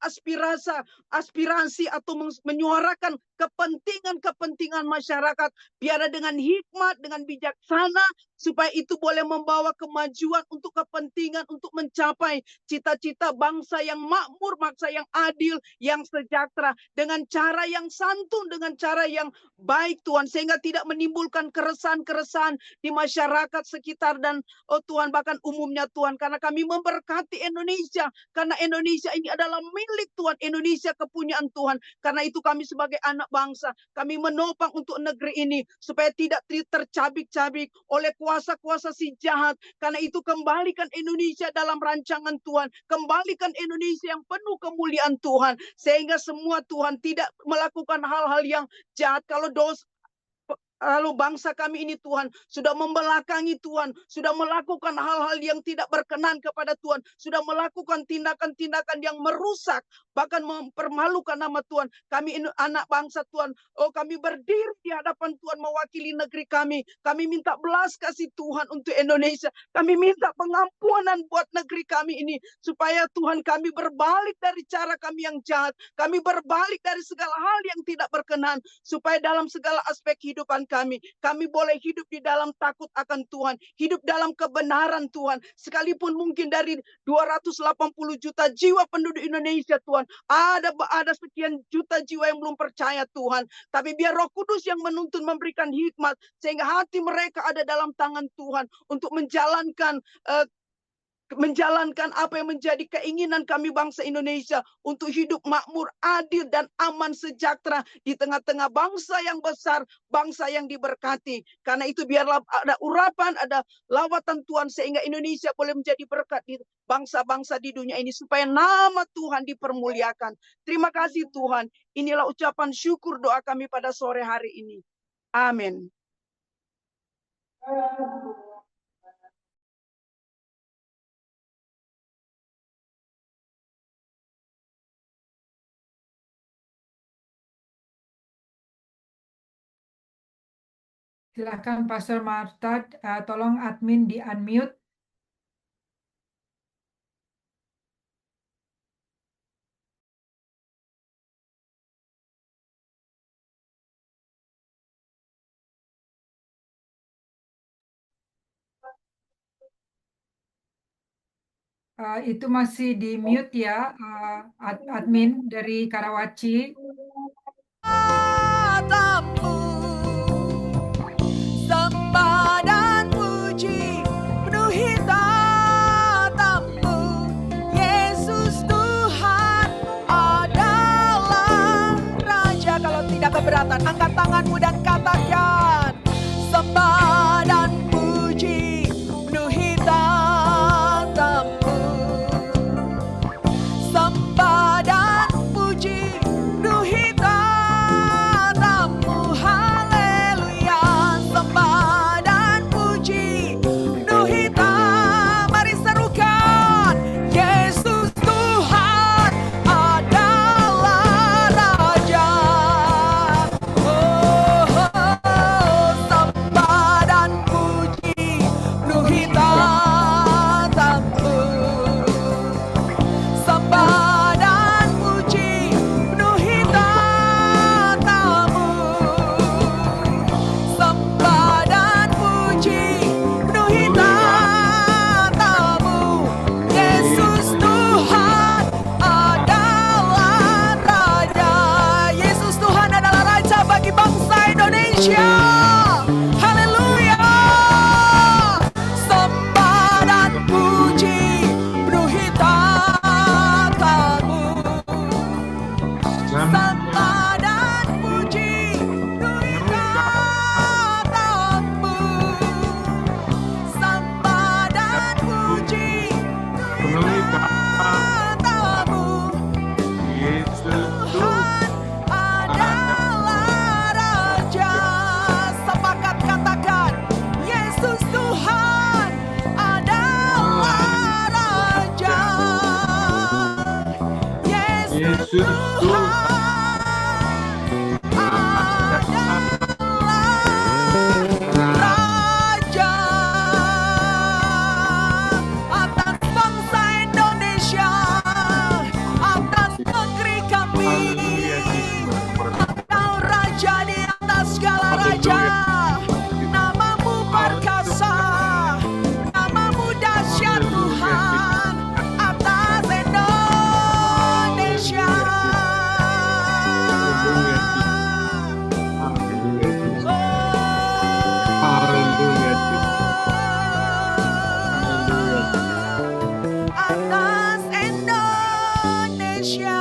aspirasi atau menyuarakan kepentingan masyarakat. Biarlah dengan hikmat, dengan bijaksana, supaya itu boleh membawa kemajuan untuk kepentingan, untuk mencapai cita-cita bangsa yang makmur, bangsa yang adil, yang sejahtera, dengan cara yang santun, dengan cara yang baik Tuhan, sehingga tidak menimbulkan keresahan-keresahan di masyarakat sekitar dan Tuhan bahkan umumnya Tuhan, karena kami memberkati Indonesia, karena Indonesia ini adalah milik Tuhan, Indonesia kepunyaan Tuhan. Karena itu kami sebagai anak bangsa, kami menopang untuk negeri ini supaya tidak tercabik-cabik oleh kuasa-kuasa si jahat. Karena itu kembalikan Indonesia dalam rancangan Tuhan, kembalikan Indonesia yang penuh kemuliaan Tuhan, sehingga semua Tuhan tidak melakukan hal-hal yang jahat. Kalau bangsa kami ini Tuhan sudah membelakangi Tuhan, sudah melakukan hal-hal yang tidak berkenan kepada Tuhan, sudah melakukan tindakan-tindakan yang merusak, bahkan mempermalukan nama Tuhan. Kami anak bangsa Tuhan, kami berdiri di hadapan Tuhan mewakili negeri kami. Kami minta belas kasih Tuhan untuk Indonesia. Kami minta pengampunan buat negeri kami ini, supaya Tuhan kami berbalik dari cara kami yang jahat. Kami berbalik dari segala hal yang tidak berkenan, supaya dalam segala aspek kehidupan kami boleh hidup di dalam takut akan Tuhan, hidup dalam kebenaran Tuhan. Sekalipun mungkin dari 280 juta jiwa penduduk Indonesia Tuhan, ada sekian juta jiwa yang belum percaya Tuhan, tapi biar Roh Kudus yang menuntun, memberikan hikmat, sehingga hati mereka ada dalam tangan Tuhan untuk menjalankan apa yang menjadi keinginan kami bangsa Indonesia, untuk hidup makmur, adil, dan aman sejahtera di tengah-tengah bangsa yang besar, bangsa yang diberkati. Karena itu biarlah ada urapan, ada lawatan Tuhan, sehingga Indonesia boleh menjadi berkat di bangsa-bangsa di dunia ini, supaya nama Tuhan dipermuliakan. Terima kasih Tuhan. Inilah ucapan syukur doa kami pada sore hari ini. Amin. Silakan Pastor Marta, tolong admin di unmute. Itu masih di mute ya, admin dari Karawaci. Sembah dan puji penuhi tatamu, Yesus Tuhan adalah Raja. Kalau tidak keberatan, angkat tanganmu dan katakan, sembah dan puji penuhi tatamu, sembah dan puji penuhi tatamu, Indonesia. Haleluya. Sembah dan puji penuhi tatamu. Sembah dan puji penuhi tatamu. Sembah dan puji penuhi tatamu. Tuhan adalah Raja. Sepakat katakan, Yesus Tuhan adalah Raja. Yesus Tuhan adalah Raja atas bangsa Indonesia, atas negeri kami. Engkau Raja di atas segala raja. Namamu perkasa, namamu dahsyat Tuhan atas Indonesia. Atas Indonesia.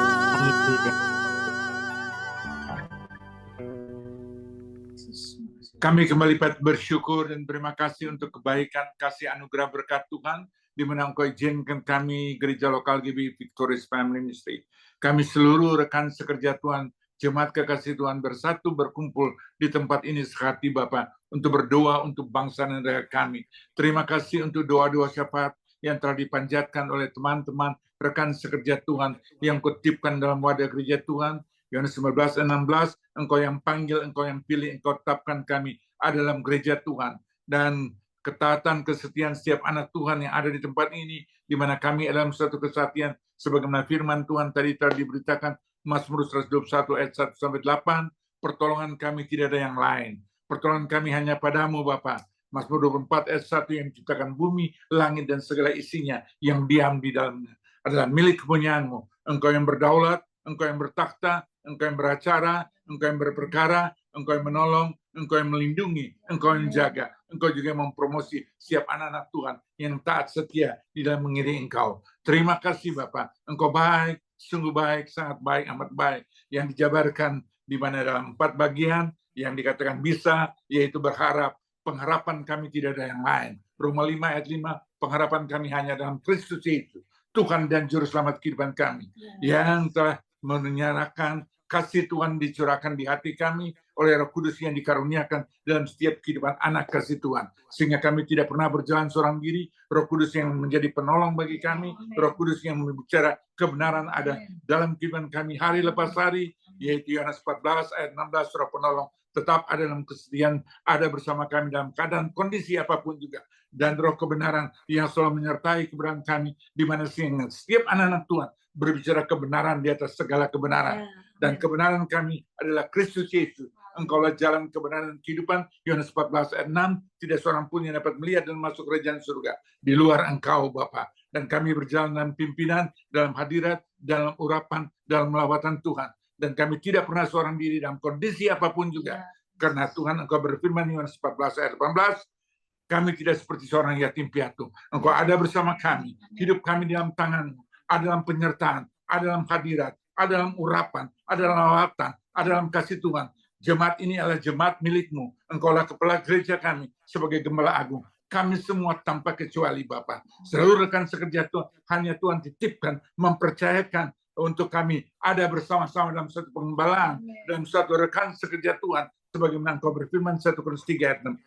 Kami kembali bersyukur dan terima kasih untuk kebaikan, kasih anugerah berkat Tuhan, di mana Engkau izinkan kami, Gereja Lokal GB Victorious Family Ministry, kami seluruh rekan sekerja Tuhan, jemaat kekasih Tuhan bersatu berkumpul di tempat ini sehati Bapa untuk berdoa untuk bangsa dan negara kami. Terima kasih untuk doa-doa syafaat yang telah dipanjatkan oleh teman-teman rekan sekerja Tuhan yang kutipkan dalam wadah gereja Tuhan. Yohanes 19:16, Engkau yang panggil, Engkau yang pilih, Engkau tetapkan kami ada dalam gereja Tuhan. Dan ketaatan, kesetiaan setiap anak Tuhan yang ada di tempat ini, di mana kami dalam satu kesatian, sebagaimana firman Tuhan tadi telah diberitakan, Mazmur 121 ayat 1-8, pertolongan kami tidak ada yang lain. Pertolongan kami hanya padamu Bapa. Mazmur 24 ayat 1 yang menciptakan bumi, langit, dan segala isinya yang diam di dalamnya. Adalah milik kepunyaanmu. Engkau yang berdaulat, Engkau yang bertakhta, Engkau yang beracara, Engkau yang berperkara, Engkau yang menolong, Engkau yang melindungi, Engkau yang menjaga, Engkau juga yang mempromosi setiap anak-anak Tuhan yang taat setia di dalam mengiringi Engkau. Terima kasih Bapak, Engkau baik, sungguh baik, sangat baik, amat baik, yang dijabarkan di mana dalam 4 bagian yang dikatakan bisa, yaitu berharap. Pengharapan kami tidak ada yang lain. Roma 5 ayat 5, pengharapan kami hanya dalam Kristus Yesus, Tuhan dan Juru Selamat kehidupan kami, yang telah menyatakan kasih Tuhan dicurahkan di hati kami oleh Roh Kudus yang dikaruniakan dalam setiap kehidupan anak kasih Tuhan. Sehingga kami tidak pernah berjalan seorang diri, Roh Kudus yang menjadi penolong bagi kami, Roh Kudus yang berbicara kebenaran ada dalam kehidupan kami hari lepas hari, yaitu Yohanes 14 ayat 16, Roh penolong tetap ada dalam kesedihan, ada bersama kami dalam keadaan kondisi apapun juga. Dan Roh kebenaran yang selalu menyertai kebenaran kami, di mana setiap anak-anak Tuhan berbicara kebenaran di atas segala kebenaran. Dan kebenaran kami adalah Kristus Yesus. Engkaulah jalan kebenaran dan kehidupan. Yohanes 14 ayat 6, tidak seorang pun yang dapat melihat dan masuk kerajaan surga di luar Engkau Bapa. Dan kami berjalan dalam pimpinan, dalam hadirat, dalam urapan, dalam melawatan Tuhan. Dan kami tidak pernah seorang diri dalam kondisi apapun juga. Karena Tuhan Engkau berfirman Yohanes 14 ayat 18, kami tidak seperti seorang yatim piatu. Engkau ada bersama kami. Hidup kami di dalam tangan-Mu. Ada dalam penyertaan, ada dalam hadirat, ada dalam urapan, ada dalam lawatan, ada dalam kasih Tuhan. Jemaat ini adalah jemaat milik-Mu. Engkaulah kepala gereja kami sebagai gembala agung. Kami semua tanpa kecuali Bapa. Seluruh rekan sekerja Tuhan, hanya Tuhan titipkan, mempercayakan untuk kami ada bersama-sama dalam satu pengembalaan, dalam satu rekan sekerja Tuhan. Sebagaimana Engkau berfirman 1 Korintus 3 ayat 6.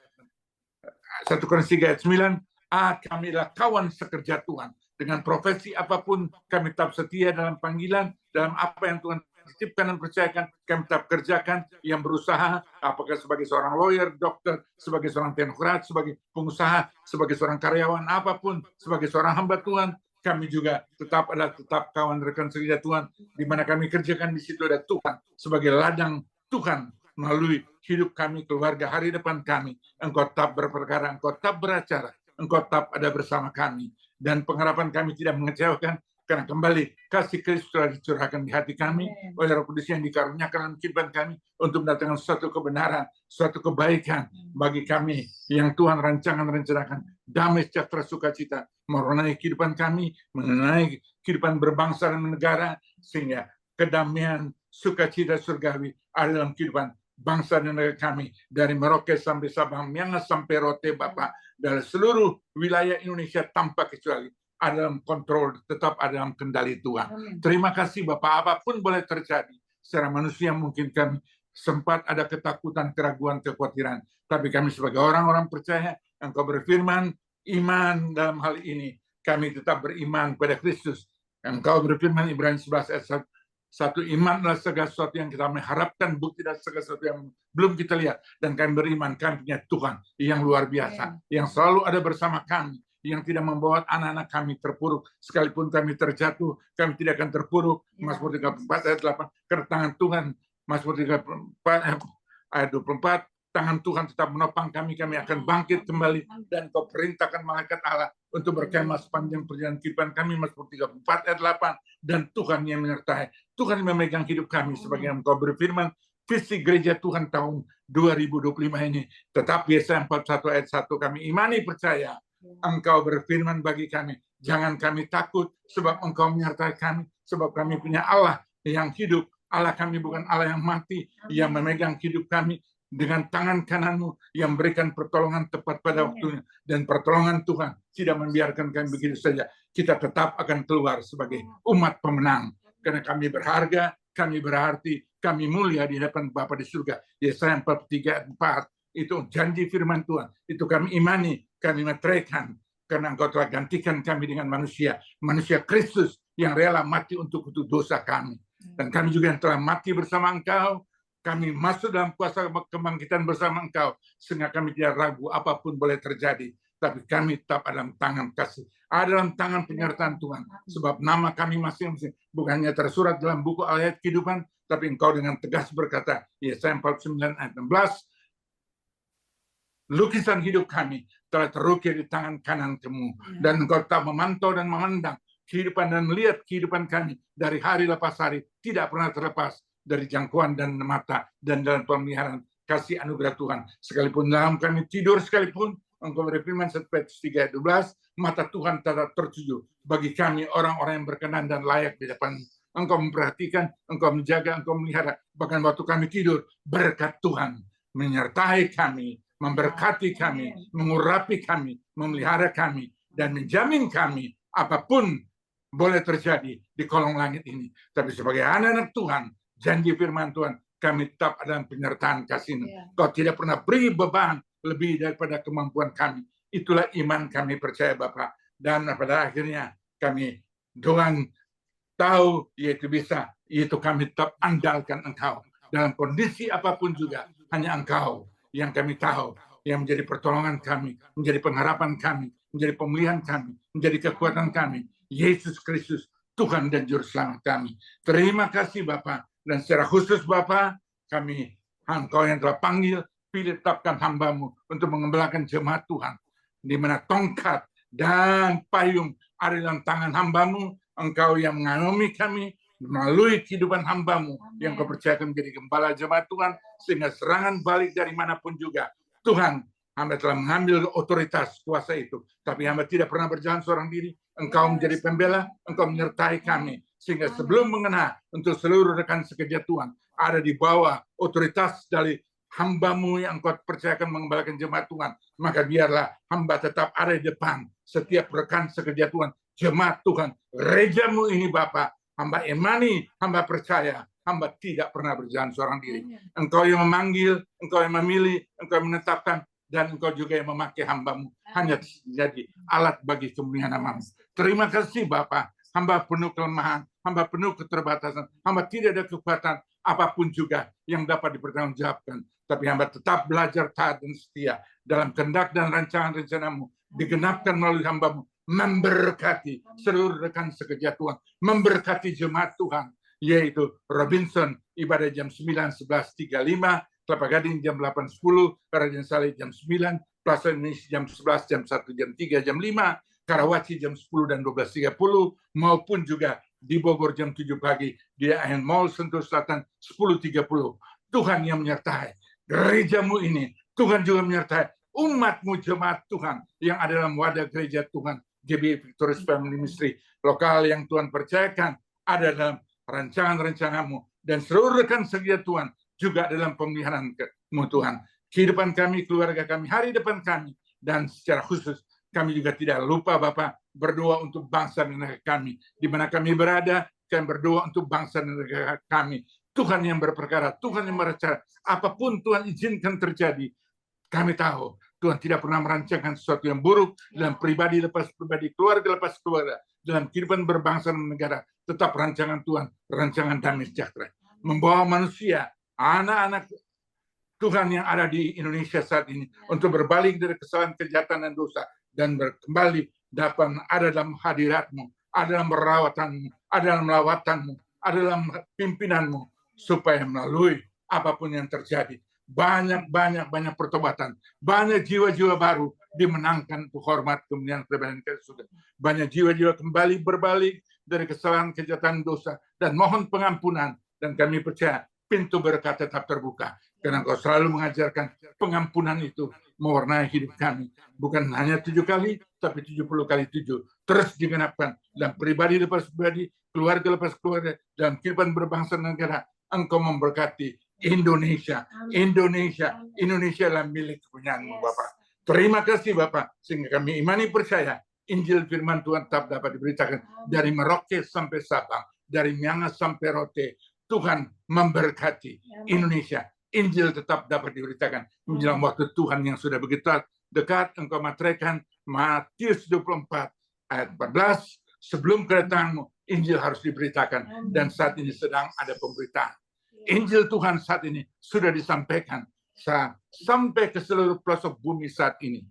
1 Korintus 3 ayat 9, kami adalah kawan sekerja Tuhan. Dengan profesi apapun, kami tetap setia dalam panggilan, dalam apa yang Tuhan titipkan dan percayakan, kami tetap kerjakan, yang berusaha, apakah sebagai seorang lawyer, dokter, sebagai seorang teknokrat, sebagai pengusaha, sebagai seorang karyawan, apapun, sebagai seorang hamba Tuhan, kami juga tetap kawan rekan sekerja Tuhan, di mana kami kerjakan di situ ada Tuhan, sebagai ladang Tuhan, melalui hidup kami, keluarga, hari depan kami. Engkau tetap berperkara, Engkau tetap beracara, Engkau tetap ada bersama kami. Dan pengharapan kami tidak mengecewakan, karena kembali kasih Kristus telah dicurahkan di hati kami oleh Roh Kudus yang dikaruniakan dalam kehidupan kami untuk mendatangkan suatu kebenaran, suatu kebaikan bagi kami yang Tuhan rencanakan damai sejahtera sukacita mewarnai kehidupan kami, mengenai kehidupan berbangsa dan negara, sehingga kedamaian sukacita surgawi ada dalam kehidupan bangsa dan negara kami dari Merauke sampai Sabang, Miangas sampai Rote, Bapak, dari seluruh wilayah Indonesia tanpa kecuali ada dalam kontrol, tetap ada dalam kendali Tuhan. Terima kasih Bapak, apapun boleh terjadi. Secara manusia mungkin kami sempat ada ketakutan, keraguan, kekhawatiran. Tapi kami sebagai orang-orang percaya, Engkau berfirman, iman dalam hal ini. Kami tetap beriman pada Kristus. Engkau berfirman, Ibrani 11 ayat 1, iman adalah segala sesuatu yang kita mengharapkan, bukti dan segala sesuatu yang belum kita lihat. Dan kami beriman, kami punya Tuhan yang luar biasa, yang selalu ada bersama kami, yang tidak membawa anak-anak kami terpuruk. Sekalipun kami terjatuh, kami tidak akan terpuruk. Mazmur 34 ayat 8, karena tangan Tuhan, Mazmur 34 ayat 24, tangan Tuhan tetap menopang kami akan bangkit kembali, dan Kau perintahkan malaikat Allah untuk berkemah sepanjang perjalanan kehidupan kami, Mazmur 34 ayat 8, dan Tuhan yang menyertai, Tuhan yang memegang hidup kami, sebagaimana Kau berfirman, visi gereja Tuhan tahun 2025 ini, tetap Yesaya 41 ayat 1, kami imani percaya, Engkau berfirman bagi kami, jangan kami takut, sebab Engkau menyertai kami, sebab kami punya Allah yang hidup. Allah kami bukan Allah yang mati, yang memegang hidup kami dengan tangan kananmu, yang memberikan pertolongan tepat pada waktunya. Dan pertolongan Tuhan tidak membiarkan kami begitu saja. Kita tetap akan keluar sebagai umat pemenang. Karena kami berharga, kami berarti, kami mulia di hadapan Bapa di surga. Yesaya 43 ayat 4. Itu janji firman Tuhan. Itu kami imani, kami meteraikan. Karena Engkau telah gantikan kami dengan manusia. Manusia Kristus yang rela mati untuk dosa kami. Dan kami juga yang telah mati bersama Engkau. Kami masuk dalam kuasa kebangkitan bersama Engkau. Sehingga kami tidak ragu apapun boleh terjadi. Tapi kami tetap ada dalam tangan kasih. Ada dalam tangan penyertaan Tuhan. Sebab nama kami masing-masing bukannya tersurat dalam buku ayat kehidupan. Tapi Engkau dengan tegas berkata, Yesaya 49 ayat 16, lukisan hidup kami telah terukir di tangan kanan Kamu, dan Engkau tetap memantau dan memandang kehidupan dan melihat kehidupan kami dari hari lepas hari, tidak pernah terlepas dari jangkauan dan mata dan dalam pemeliharaan kasih anugerah Tuhan. Sekalipun dalam kami tidur, sekalipun Engkau berfirman 1 Petrus 3 ayat 12, mata Tuhan tetap tertuju bagi kami orang-orang yang berkenan dan layak di depan. Engkau memperhatikan, Engkau menjaga, Engkau melihara, bahkan waktu kami tidur, berkat Tuhan menyertai kami, memberkati kami, mengurapi kami, memelihara kami, dan menjamin kami apapun boleh terjadi di kolong langit ini. Tapi sebagai anak-anak Tuhan, janji firman Tuhan, kami tetap ada penyertaan kasih-Mu. Kau tidak pernah beri beban lebih daripada kemampuan kami. Itulah iman kami percaya Bapak. Dan pada akhirnya kami dengan tahu yaitu bisa, yaitu kami tetap andalkan Engkau. Dalam kondisi apapun juga, hanya Engkau yang kami tahu, yang menjadi pertolongan kami, menjadi pengharapan kami, menjadi pemulihan kami, menjadi kekuatan kami. Yesus Kristus, Tuhan dan Juru Selamat kami. Terima kasih Bapa, dan secara khusus Bapa, kami, Engkau yang telah panggil, pilih tetapkan hamba-Mu untuk mengembalakan jemaat Tuhan, di mana tongkat dan payung ada dalam tangan hamba-Mu. Engkau yang mengayomi kami, melalui kehidupan hamba-Mu yang Kau percayakan menjadi gembala jemaat Tuhan, sehingga serangan balik dari manapun juga, Tuhan, hamba telah mengambil otoritas kuasa itu, tapi hamba tidak pernah berjalan seorang diri. Engkau menjadi pembela, Engkau menyertai kami, sehingga sebelum mengena untuk seluruh rekan sekerja Tuhan ada di bawah otoritas dari hamba-Mu yang Engkau percayakan mengembalakan jemaat Tuhan, maka biarlah hamba tetap ada di depan setiap rekan sekerja Tuhan, jemaat Tuhan, gereja-Mu ini Bapa. Hamba imani, hamba percaya, hamba tidak pernah berjalan seorang diri. Engkau yang memanggil, Engkau yang memilih, Engkau yang menetapkan, dan Engkau juga yang memakai hamba-Mu hanya jadi alat bagi kemuliaan nama-Mu. Terima kasih Bapa. Hamba penuh kelemahan, hamba penuh keterbatasan, hamba tidak ada kekuatan apapun juga yang dapat dipertanggungjawabkan. Tapi hamba tetap belajar taat dan setia dalam kehendak dan rancangan rencana-Mu, digenapkan melalui hamba-Mu, memberkati seluruh rekan sekerja Tuhan, memberkati jemaat Tuhan, yaitu Robinson ibadah jam 9, 11.35, Kelapa Gading jam 8.10, Raden Saleh jam 9, Plaza Indonesia jam 11, jam 1, jam 3, jam 5, Karawaci jam 10 dan 12.30, maupun juga di Bogor jam 7 pagi, di AN Mall Sentul Selatan 10.30. Tuhan yang menyertai gerejamu ini. Tuhan juga menyertai umatmu, jemaat Tuhan yang ada dalam wadah gereja Tuhan, GBI Victorious Family Ministry lokal yang Tuhan percayakan ada dalam rancangan-rancanganmu. Dan seluruh rekan setia Tuhan juga dalam pemeliharanmu Tuhan. Kehidupan kami, keluarga kami, hari depan kami, dan secara khusus kami juga tidak lupa Bapak berdoa untuk bangsa dan negara kami. Di mana kami berada, kami berdoa untuk bangsa dan negara kami. Tuhan yang berperkara, Tuhan yang merencanakan. Apapun Tuhan izinkan terjadi, kami tahu Tuhan tidak pernah merancangkan sesuatu yang buruk dalam pribadi lepas pribadi, keluarga lepas keluarga, dalam kehidupan berbangsa dan negara. Tetap rancangan Tuhan, rancangan damai sejahtera. Membawa manusia, anak-anak Tuhan yang ada di Indonesia saat ini untuk berbalik dari kesalahan, kejahatan, dan dosa, dan kembali dapat ada dalam hadiratmu, ada dalam perawatanmu, ada dalam lawatanmu, ada dalam pimpinanmu, supaya melalui apapun yang terjadi, banyak pertobatan, banyak jiwa-jiwa baru dimenangkan untuk hormat kemuliaan kebenaran Kristus. Banyak jiwa-jiwa kembali berbalik dari kesalahan, kejahatan, dosa, dan mohon pengampunan. Dan kami percaya pintu berkat tetap terbuka, karena Engkau selalu mengajarkan pengampunan itu mewarnai hidup kami. Bukan hanya 7 kali, tapi 70 kali 7. Terus digenapkan dalam pribadi lepas pribadi, keluarga lepas keluarga, dalam kehidupan berbangsa dan negara. Engkau memberkati Indonesia. Indonesia adalah milik kepunyaanmu, Bapak. Terima kasih, Bapak, sehingga kami imani percaya Injil firman Tuhan tetap dapat diberitakan dari Merauke sampai Sabang, dari Miangas sampai Rote. Tuhan memberkati Indonesia. Injil tetap dapat diberitakan menjelang waktu Tuhan yang sudah begitu dekat. Engkau materaikan Matius 24 ayat 14, sebelum kedatanganmu Injil harus diberitakan, dan saat ini sedang ada pemberitaan. Injil Tuhan saat ini sudah disampaikan sampai ke seluruh pelosok bumi saat ini.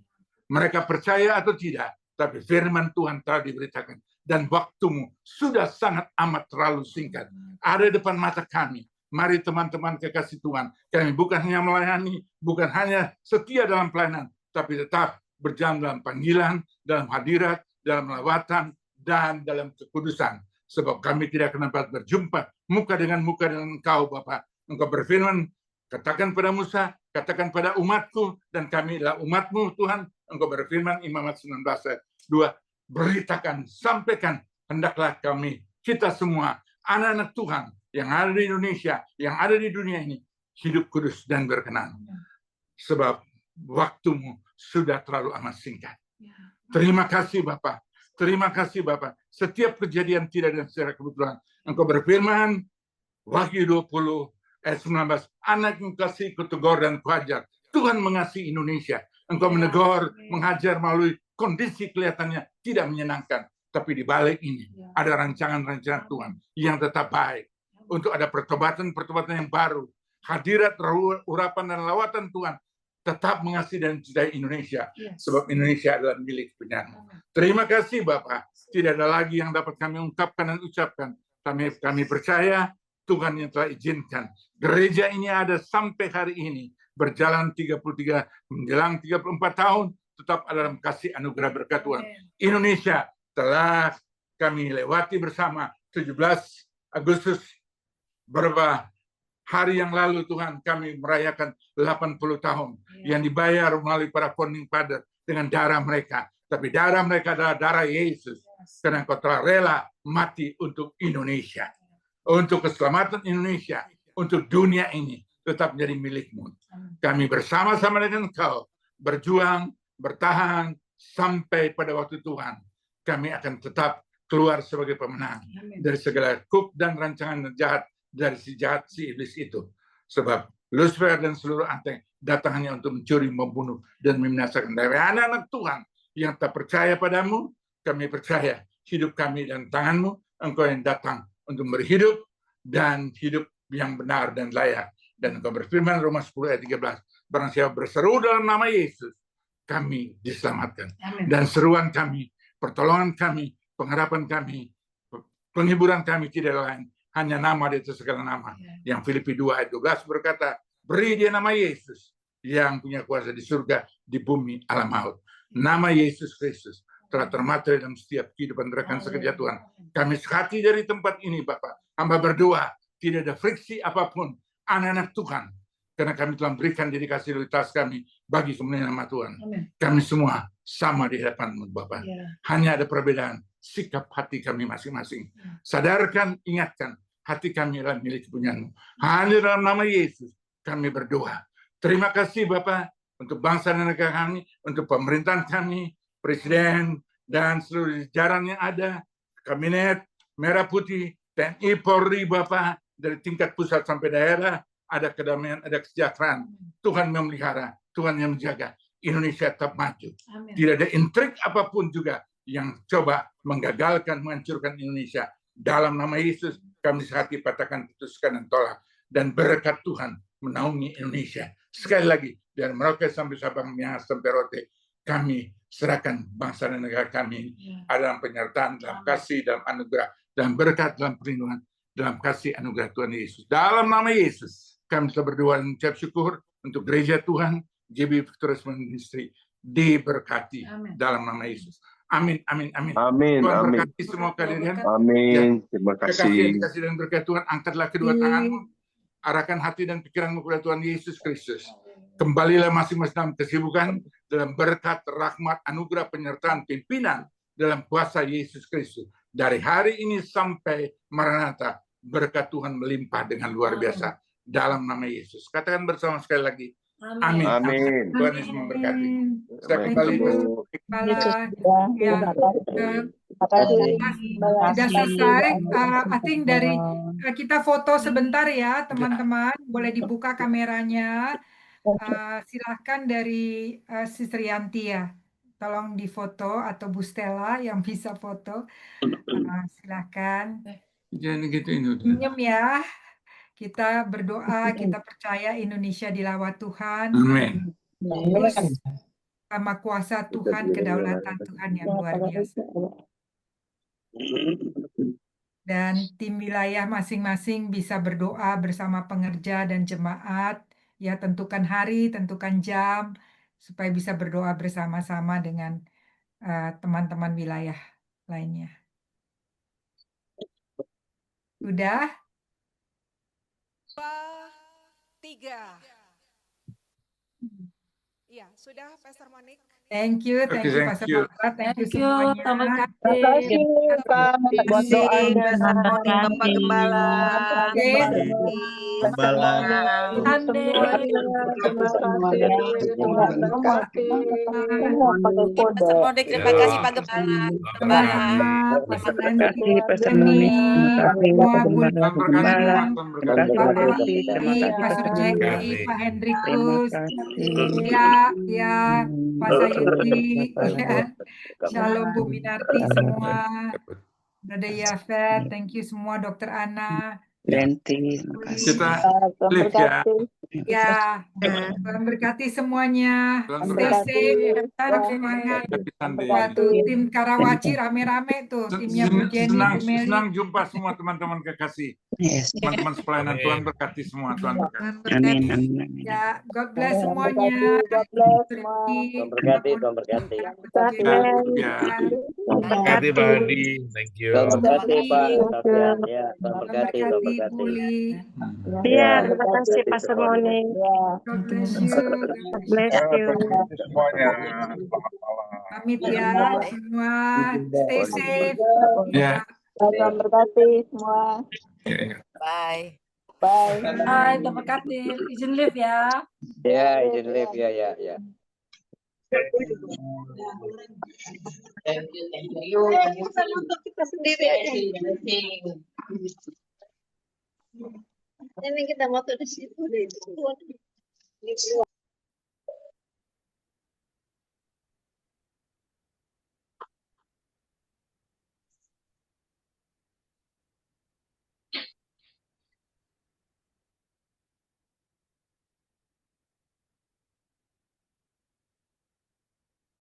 Mereka percaya atau tidak, tapi firman Tuhan telah diberitakan, dan waktumu sudah sangat amat terlalu singkat. Ada depan mata kami. Mari teman-teman kekasih Tuhan, kami bukan hanya melayani, bukan hanya setia dalam pelayanan, tapi tetap berjalan dalam panggilan, dalam hadirat, dalam lawatan, dan dalam kekudusan. Sebab kami tidak akan dapat berjumpa muka dengan Engkau, Bapa. Engkau berfirman, katakan pada Musa, katakan pada umatku, dan kami adalah umatmu, Tuhan. Engkau berfirman, Imamat 19 ayat 2, beritakan, sampaikan, hendaklah kami, kita semua, anak-anak Tuhan, yang ada di Indonesia, yang ada di dunia ini, hidup kudus dan berkenan. Sebab waktumu sudah terlalu amat singkat. Terima kasih Bapak. Terima kasih Bapak. Setiap kejadian tidak dan secara kebetulan. Engkau berfirman, Wahyu 20 ayat 19, anak yang kasih kutegur dan kuajar. Tuhan mengasihi Indonesia. Engkau menegur, menghajar melalui kondisi kelihatannya tidak menyenangkan. Tapi di balik ini ada rancangan-rancangan Tuhan yang tetap baik. Untuk ada pertobatan-pertobatan yang baru. Hadirat, urapan, dan lawatan Tuhan tetap mengasihi dan mencintai Indonesia. Sebab Indonesia adalah milik penyanyi. Terima kasih Bapak. Tidak ada lagi yang dapat kami ungkapkan dan ucapkan. Kami percaya Tuhan yang telah izinkan. Gereja ini ada sampai hari ini. Berjalan 33, menjelang 34 tahun. Tetap ada dalam kasih anugerah berkat Tuhan. Indonesia telah kami lewati bersama 17 Agustus. Beberapa hari yang lalu Tuhan kami merayakan 80 tahun yang dibayar melalui para founding father dengan darah mereka. Tapi darah mereka adalah darah Yesus. Karena Engkau telah rela mati untuk Indonesia. Untuk keselamatan Indonesia. Untuk dunia ini tetap menjadi milikmu. Kami bersama-sama dengan Engkau berjuang, bertahan sampai pada waktu Tuhan. Kami akan tetap keluar sebagai pemenang dari segala kuk dan rancangan jahat dari si jahat, si iblis itu. Sebab Lucifer dan seluruh anteng datang hanya untuk mencuri, membunuh, dan membinasakan. Dari anak-anak Tuhan yang tak percaya padamu, kami percaya hidup kami dan tanganmu, Engkau yang datang untuk berhidup dan hidup yang benar dan layak. Dan Engkau berfirman Roma 10 ayat 13, barang siapa berseru dalam nama Yesus, kami diselamatkan. Amen. Dan seruan kami, pertolongan kami, pengharapan kami, penghiburan kami tidak lain, hanya nama di atas segala nama. Yang Filipi 2 ayat 12 berkata, beri dia nama Yesus yang punya kuasa di surga, di bumi, alam maut. Nama Yesus Kristus telah termaterai dalam setiap kehidupan rekan sekerja Tuhan. Kami sekati dari tempat ini, Bapak. Hamba berdoa, tidak ada friksi apapun anak-anak Tuhan. Karena kami telah memberikan dedikasi loyalitas kami bagi kemuliaan nama Tuhan. Kami semua sama di hadapan-Mu, Bapak. Hanya ada perbedaan sikap hati kami masing-masing. Sadarkan, ingatkan, hati kami adalah milik kepunyaan-Mu. Hanya dalam nama Yesus kami berdoa. Terima kasih Bapak untuk bangsa dan negara kami, untuk pemerintahan kami, Presiden, dan seluruh jajaran yang ada, Kabinet, Merah Putih, TNI, Polri, Bapak, dari tingkat pusat sampai daerah, ada kedamaian, ada kesejahteraan. Tuhan memelihara, Tuhan yang menjaga. Indonesia tetap maju. Amin. Tidak ada intrik apapun juga yang coba menggagalkan, menghancurkan Indonesia. Dalam nama Yesus, kami sehati patahkan, putuskan, dan tolak. Dan berkat Tuhan menaungi Indonesia. Sekali lagi, dari Merauke sampai Sabang, Nias sampai Rote, kami serahkan bangsa dan negara kami dalam penyertaan, dalam kasih, dalam anugerah, dalam berkat, dalam perlindungan, dalam kasih anugerah Tuhan Yesus. Dalam nama Yesus, kami telah berdoa dan mengucap syukur untuk gereja Tuhan, GB Victorious Ministry, diberkati dalam nama Yesus. Amin, amin, amin. Amin, Tuhan amin. berkati semua kalian. Amin. Terima kasih. Kasih dan berkat Tuhan, angkatlah kedua tanganmu, arahkan hati dan pikiranmu kepada Tuhan Yesus Kristus. Kembalilah masing-masing dalam kesibukan, dalam berkat, rahmat, anugerah, penyertaan, pimpinan dalam kuasa Yesus Kristus. Dari hari ini sampai Maranatha, berkat Tuhan melimpah dengan luar biasa. Dalam nama Yesus. Katakan bersama sekali lagi. Amin. Amin. Tuhan Yesus memberkati. Saya kembali. Sudah selesai. I think dari kita foto sebentar ya, teman-teman. Boleh dibuka kameranya. Silahkan dari Sister Yanti ya. Tolong difoto atau Bu Stella yang bisa foto. Silahkan. Jangan gitu ini. Senyum ya. Kita berdoa, kita percaya Indonesia dilawat Tuhan. Amin. Terus sama kuasa Tuhan, kedaulatan Tuhan yang luar biasa. Dan tim wilayah masing-masing bisa berdoa bersama pengerja dan jemaat. Ya, tentukan hari, tentukan jam, supaya bisa berdoa bersama-sama dengan teman-teman wilayah lainnya. Sudah? 3. Iya, sudah Pastor Monik. Thank you, Thank you, Pastor thank you. Barbara, thank you Terima semuanya. kasih. Pak buat doanya. Bapak Gembala. Gembala. Terima kasih Pak Gembala. Pastor Randy, Pastor Pastor Jackie, Pak Hendrikus, ya, Pak Sayuti, ya. Shalom Bu Minarti semua, Brother Yafet, thank you semua, Dokter Ana. Kita live ya. Ya, Tuhan berkati semuanya. Stay safe, tetap semangat. Waktu tim Karawaci rame-rame tuh, timnya Bu Jenny, Bu Meli. Senang jumpa semua teman-teman kekasih. Teman-teman pelayanan Tuhan berkati semua. Tuhan berkati. Ya, God bless semuanya. God bless semua. Tuhan berkati, Tuhan berkati. Ya. Terima kasih Pak Adi, thank you. Tuhan berkati Pak Taufik. Ya, Tuhan berkati, Tuhan berkati. Puli. Iya, terima kasih Pastor Moni. God bless you. God bless you. Semuanya. Selamat malam. Pamit ya semua. Stay safe. Ya. Tuhan berkati semua. Bye. Bye. Hai, terima kasih. Izin live ya. Ya, izin live ya, ya, ya. Bukan untuk kita sendiri aja. Ini kita moto di situ.